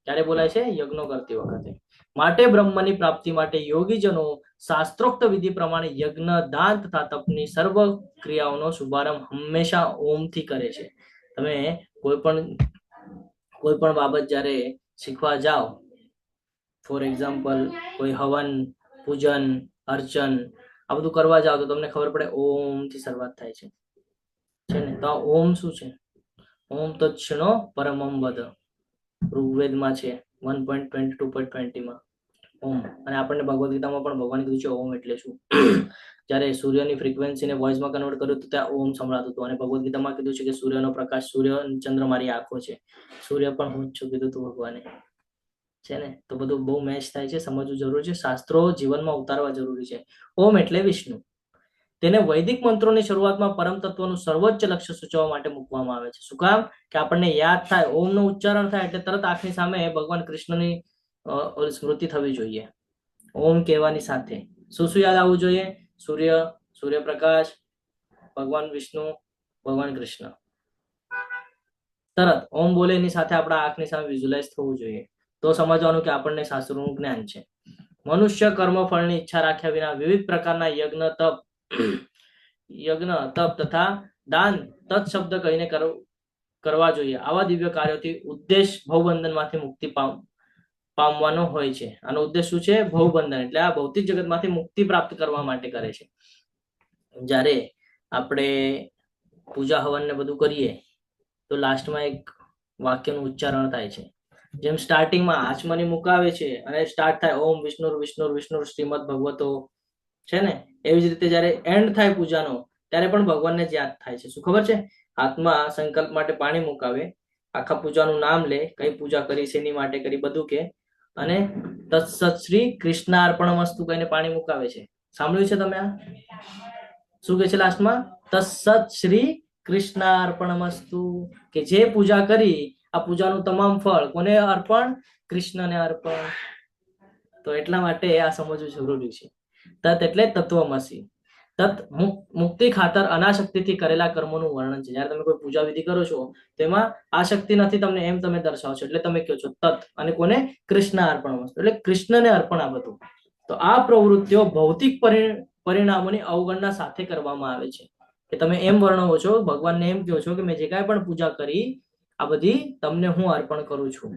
ક્યારે બોલાય છે? યજ્ઞો કરતી વખતે. માટે બ્રહ્મની પ્રાપ્તિ માટે યોગીજનો શાસ્ત્રોક્ત વિધિ પ્રમાણે યજ્ઞ, દાન તથા તપની સર્વ ક્રિયાઓનો શુભારંભ હંમેશા ઓમથી કરે છે. તમે કોઈ પણ બાબત જ્યારે શીખવા જાઓ, ફોર એક્ઝામ્પલ કોઈ હવન, પૂજન, અર્ચન આ બધું કરવા જાઓ તો તમને ખબર પડે ઓમ થી શરૂઆત થાય છે ને. તો ઓમ શું છે? ઓમ તત્ક્ષણો પરમમ વદ, ઋગ્વેદમાં છે 1.22.20 માં ઓમ. અને આપણને ભગવદ ગીતામાં પણ ભગવાન કીધું છે ઓમ એટલે શું. જ્યારે સૂર્યની ફ્રીક્વન્સીને વોઇસમાં કન્વર્ટ કર્યું તો ત્યાં ઓમ સંભળાતું હતું. અને ભગવદ ગીતામાં કીધું છે કે સૂર્યનો પ્રકાશ, સૂર્ય ચંદ્ર મારી આંખો છે, સૂર્ય પણ હું જ છું કીધું હતું ભગવાને, છે ને. તો બધું બહુ મેચ થાય છે, સમજવું જરૂરી છે, શાસ્ત્રો જીવનમાં ઉતારવા જરૂરી છે. ઓમ એટલે વિષ્ણુ. તેને વૈદિક મંત્રોની શરૂઆતમાં પરમ તત્વનું સર્વોચ્ચ લક્ષ્ય સૂચવવા માટે મૂકવામાં આવે છે. શું કામ? કે આપણને યાદ થાય, ઓમનું ઉચ્ચારણ થાય એટલે તરત આંખની સામે ભગવાન કૃષ્ણની સ્મૃતિ થવી જોઈએ. ઓમ કહેવાની સાથે શું શું યાદ આવવું જોઈએ? સૂર્ય, સૂર્યપ્રકાશ, ભગવાન વિષ્ણુ, ભગવાન કૃષ્ણ. તરત ઓમ બોલે એની સાથે આપણા આંખની સામે વિઝ્યુલાઇઝ થવું જોઈએ. તો સમજવાનું કે આપણને શાસ્ત્રોનું જ્ઞાન છે. મનુષ્ય કર્મફળની ઈચ્છા રાખ્યા વિના વિવિધ પ્રકારના યજ્ઞ, તપ તથા દાન તત્શબ્દ કહીને કરવા જોઈએ. આવા દિવ્ય કાર્યોથી ઉદ્દેશ ભવબંધનમાંથી મુક્તિ પામવાનો હોય છે. આનો ઉદ્દેશ શું છે? ભવબંધન, એટલે આ ભૌતિક જગતમાંથી મુક્તિ પ્રાપ્ત કરવા માટે કરે છે. જ્યારે આપણે પૂજા હવન ને બધું કરીએ તો લાસ્ટમાં એક વાક્યનું ઉચ્ચારણ થાય છે. જેમ સ્ટાર્ટિંગમાં આચમની મુકાવે છે અને સ્ટાર્ટ થાય ઓમ વિષ્ણુ વિષ્ણુ વિષ્ણુ શ્રીમદ ભગવતો, છે ને. એવી જ રીતે જ્યારે એન્ડ થાય પૂજાનો ત્યારે પણ ભગવાનને જ યાદ થાય છે. શું ખબર છે? હાથમાં સંકલ્પ માટે પાણી મુકાવે, આખા પૂજાનું નામ લે, કઈ પૂજા કરી, શેની માટે કરી, બધું કે, અને તત્સત શ્રી કૃષ્ણાર્પણમસ્તુ કહીને પાણી મુકાવે છે. સાંભળ્યું છે તમે? આ શું કે છે લાસ્ટમાં? તત્સત શ્રી કૃષ્ણાર્પણમસ્તુ, કે જે પૂજા કરી આ પૂજાનું તમામ ફળ કોને અર્પણ? કૃષ્ણને અર્પણ. તો એટલા માટે આ સમજવું જરૂરી છે. તત એટલે તત્વમસી. તત મુક્તિ ખાતર અનાશક્તિથી કરેલા કર્મોનું વર્ણન છે. જ્યારે તમે કોઈ પૂજા વિધિ કરો છો તેમાં આશક્તિ નથી તમને, એમ તમે દર્શાવો છો, એટલે તમે કહો છો તત. અને કોને? કૃષ્ણ અર્પણમસ્તુ, એટલે કૃષ્ણને અર્પણ આ બધું. તો આ પ્રવૃત્તિઓ ભૌતિક પરિણામોની અવગણના સાથે કરવામાં આવે છે. કે તમે એમ વર્ણવો છો, ભગવાનને એમ કહો છો કે મેં જે કાંઈ પણ પૂજા કરી આ બધી તમને હું અર્પણ કરું છું.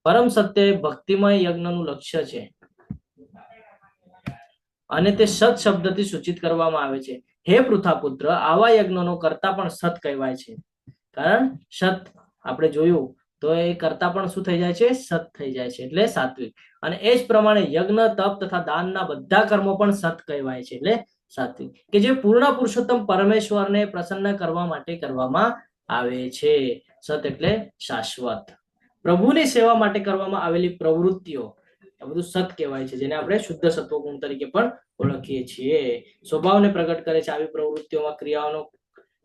પરમ સત્ય ભક્તિમય યજ્ઞનું લક્ષ્ય છે અને તે સત શબ્દથી સૂચિત કરવામાં આવે છે. હે પૃથાપુત્ર, આવા યજ્ઞનો કરતા પણ સત કહેવાય છે. કારણ સત આપણે જોયું તો એ કરતા પણ શું થઈ જાય છે? સત થઈ જાય છે, એટલે સાત્વિક. અને એ જ પ્રમાણે યજ્ઞ, તપ તથા દાનના બધા કર્મો પણ સત કહેવાય છે, એટલે સાત્વિક. કે જે પૂર્ણ પુરુષોત્તમ પરમેશ્વરને પ્રસન્ન કરવા માટે કરવામાં આવે છે. સત એટલે શાશ્વત. પ્રભુની સેવા માટે કરવામાં આવેલી પ્રવૃત્તિઓ આ બધું સત કહેવાય છે, જેને આપણે શુદ્ધ સત્વગુણ તરીકે પણ ઓળખીએ છીએ. સ્વભાવને પ્રગટ કરે છે. આવી પ્રવૃત્તિઓમાં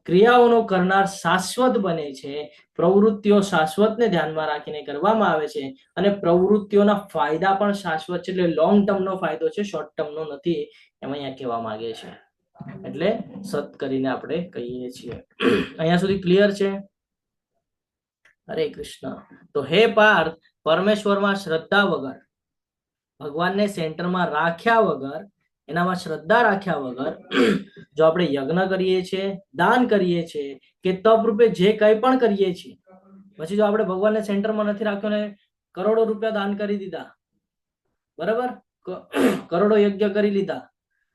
ક્રિયાઓનો કરનાર શાશ્વત બને છે. પ્રવૃત્તિઓ શાશ્વતને ધ્યાનમાં રાખીને કરવામાં આવે છે અને પ્રવૃત્તિઓના ફાયદા પણ શાશ્વત છે, એટલે લોંગ ટર્મનો ફાયદો છે, શોર્ટ ટર્મનો નથી, એમ અહીંયા કહેવા માંગે છે. એટલે સત કરીને આપણે કહીએ છીએ. અહીંયા સુધી ક્લિયર છે? હરે કૃષ્ણ. તો હે પાર્થ, પરમેશ્વરમાં શ્રદ્ધા વગર, ભગવાનને સેન્ટરમાં રાખ્યા વગર, એનામાં શ્રદ્ધા રાખ્યા વગર જો આપણે યજ્ઞ કરીએ છીએ, દાન કરીએ છીએ કે તપ રૂપે જે કંઈ પણ કરીએ છીએ, પછી જો આપણે ભગવાનને સેન્ટરમાં નથી રાખ્યો ને કરોડો રૂપિયા દાન કરી દીધા, બરાબર, કરોડો યજ્ઞ કરી લીધા,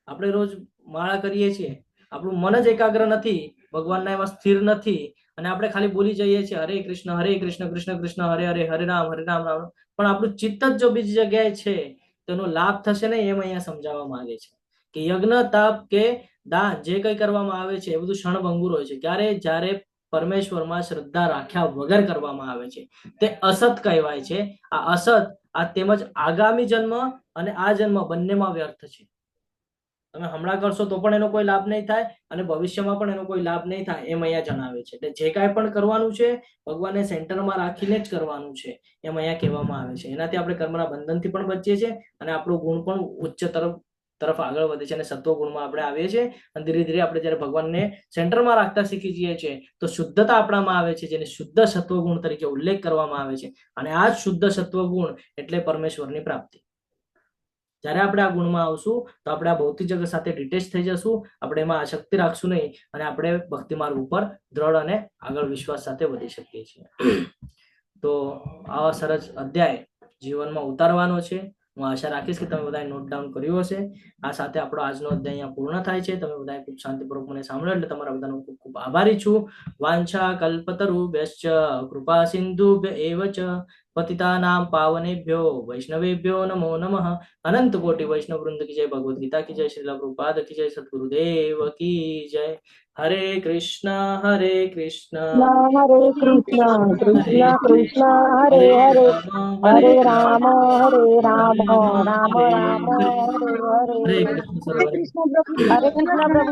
આપણે રોજ માળા કરીએ છીએ, આપણું મન જ એકાગ્ર નથી, ભગવાનના એમાં સ્થિર નથી, અને આપણે ખાલી બોલી જઈએ છીએ હરે કૃષ્ણ કૃષ્ણ કૃષ્ણ હરે હરે, હરે રામ રામ રામ, પણ આપણું ચિત્ત જ જો બીજી જગ્યાએ છે તેનો લાભ થશે ને, એમ અહીંયા સમજાવવા માંગે છે કે યજ્ઞ તપ કે દાન જે કંઈ કરવામાં આવે છે એ બધું ક્ષણભંગુર હોય છે. ક્યારે? જ્યારે પરમેશ્વરમાં શ્રદ્ધા રાખ્યા વગર કરવામાં આવે છે તે અસત કહેવાય છે. આ અસત આ તેમજ આગામી જન્મ અને આ જન્મ બંનેમાં વ્યર્થ છે. તમે હમણાં કરશો તો પણ એનો કોઈ લાભ નહીં થાય અને ભવિષ્યમાં પણ એનો કોઈ લાભ નહીં થાય, એમ અહીંયા જણાવે છે. એટલે જે કાંઈ પણ કરવાનું છે ભગવાનને સેન્ટરમાં રાખીને જ કરવાનું છે, એમ અહીંયા કહેવામાં આવે છે. એનાથી આપણે કર્મના બંધનથી પણ બચીએ છીએ અને આપણો ગુણ પણ ઉચ્ચ તરફ આગળ વધે છે અને સત્વ ગુણમાં આપણે આવીએ છીએ. અને ધીરે ધીરે આપણે જ્યારે ભગવાનને સેન્ટરમાં રાખતા શીખી જઈએ છીએ તો શુદ્ધતા આપણામાં આવે છે, જેને શુદ્ધ સત્વ ગુણ તરીકે ઉલ્લેખ કરવામાં આવે છે. અને આ જ શુદ્ધ સત્વ ગુણ એટલે પરમેશ્વરની પ્રાપ્તિ. જ્યારે આપણે આ ગુણમાં આવશું તો આપણે આ ભૌતિક જગત સાથે ડિટેચ થઈ જશું, આપણે એમાં આસક્તિ રાખશું નહીં અને આપણે ભક્તિ માર્ગ ઉપર દ્રઢ અને આગળ વિશ્વાસ સાથે વધી શકીએ છીએ. તો આવા સરસ અધ્યાય જીવનમાં ઉતારવાનો છે. હું આશા રાખીશ કે તમે બધાએ નોટ ડાઉન કર્યું હશે. આ સાથે આપણો આજનો અધ્યાય અહીંયા પૂર્ણ થાય છે. તમે બધાએ ખૂબ શાંતિપૂર્વક મને સાંભળ્યો એટલે તમારા બધાનો ખૂબ ખૂબ આભારી છું. વાંછા કલ્પતરુભ્યશ્ચ કૃપા સિંધુભ્ય એવ ચ પતિતાનામ પાવનેભ્યો વૈષ્ણવેભ્યો નમો નમઃ. અનંત કોટી વૈષ્ણવ વૃંદ કી જય, ભગવદ ગીતા કી જય, શ્રીલ પ્રભુપાદ કી જય, સદગુરુદેવ કી જય. હરે કૃષ્ણ હરે કૃષ્ણ હરે કૃષ્ણ કૃષ્ણ કૃષ્ણ હરે હરે, હરે રામ રામ રામ હરે હરે હરે. હરે કૃષ્ણ સર્વને. હરે કૃષ્ણ પ્રભુ, હરે કૃષ્ણ પ્રભુ.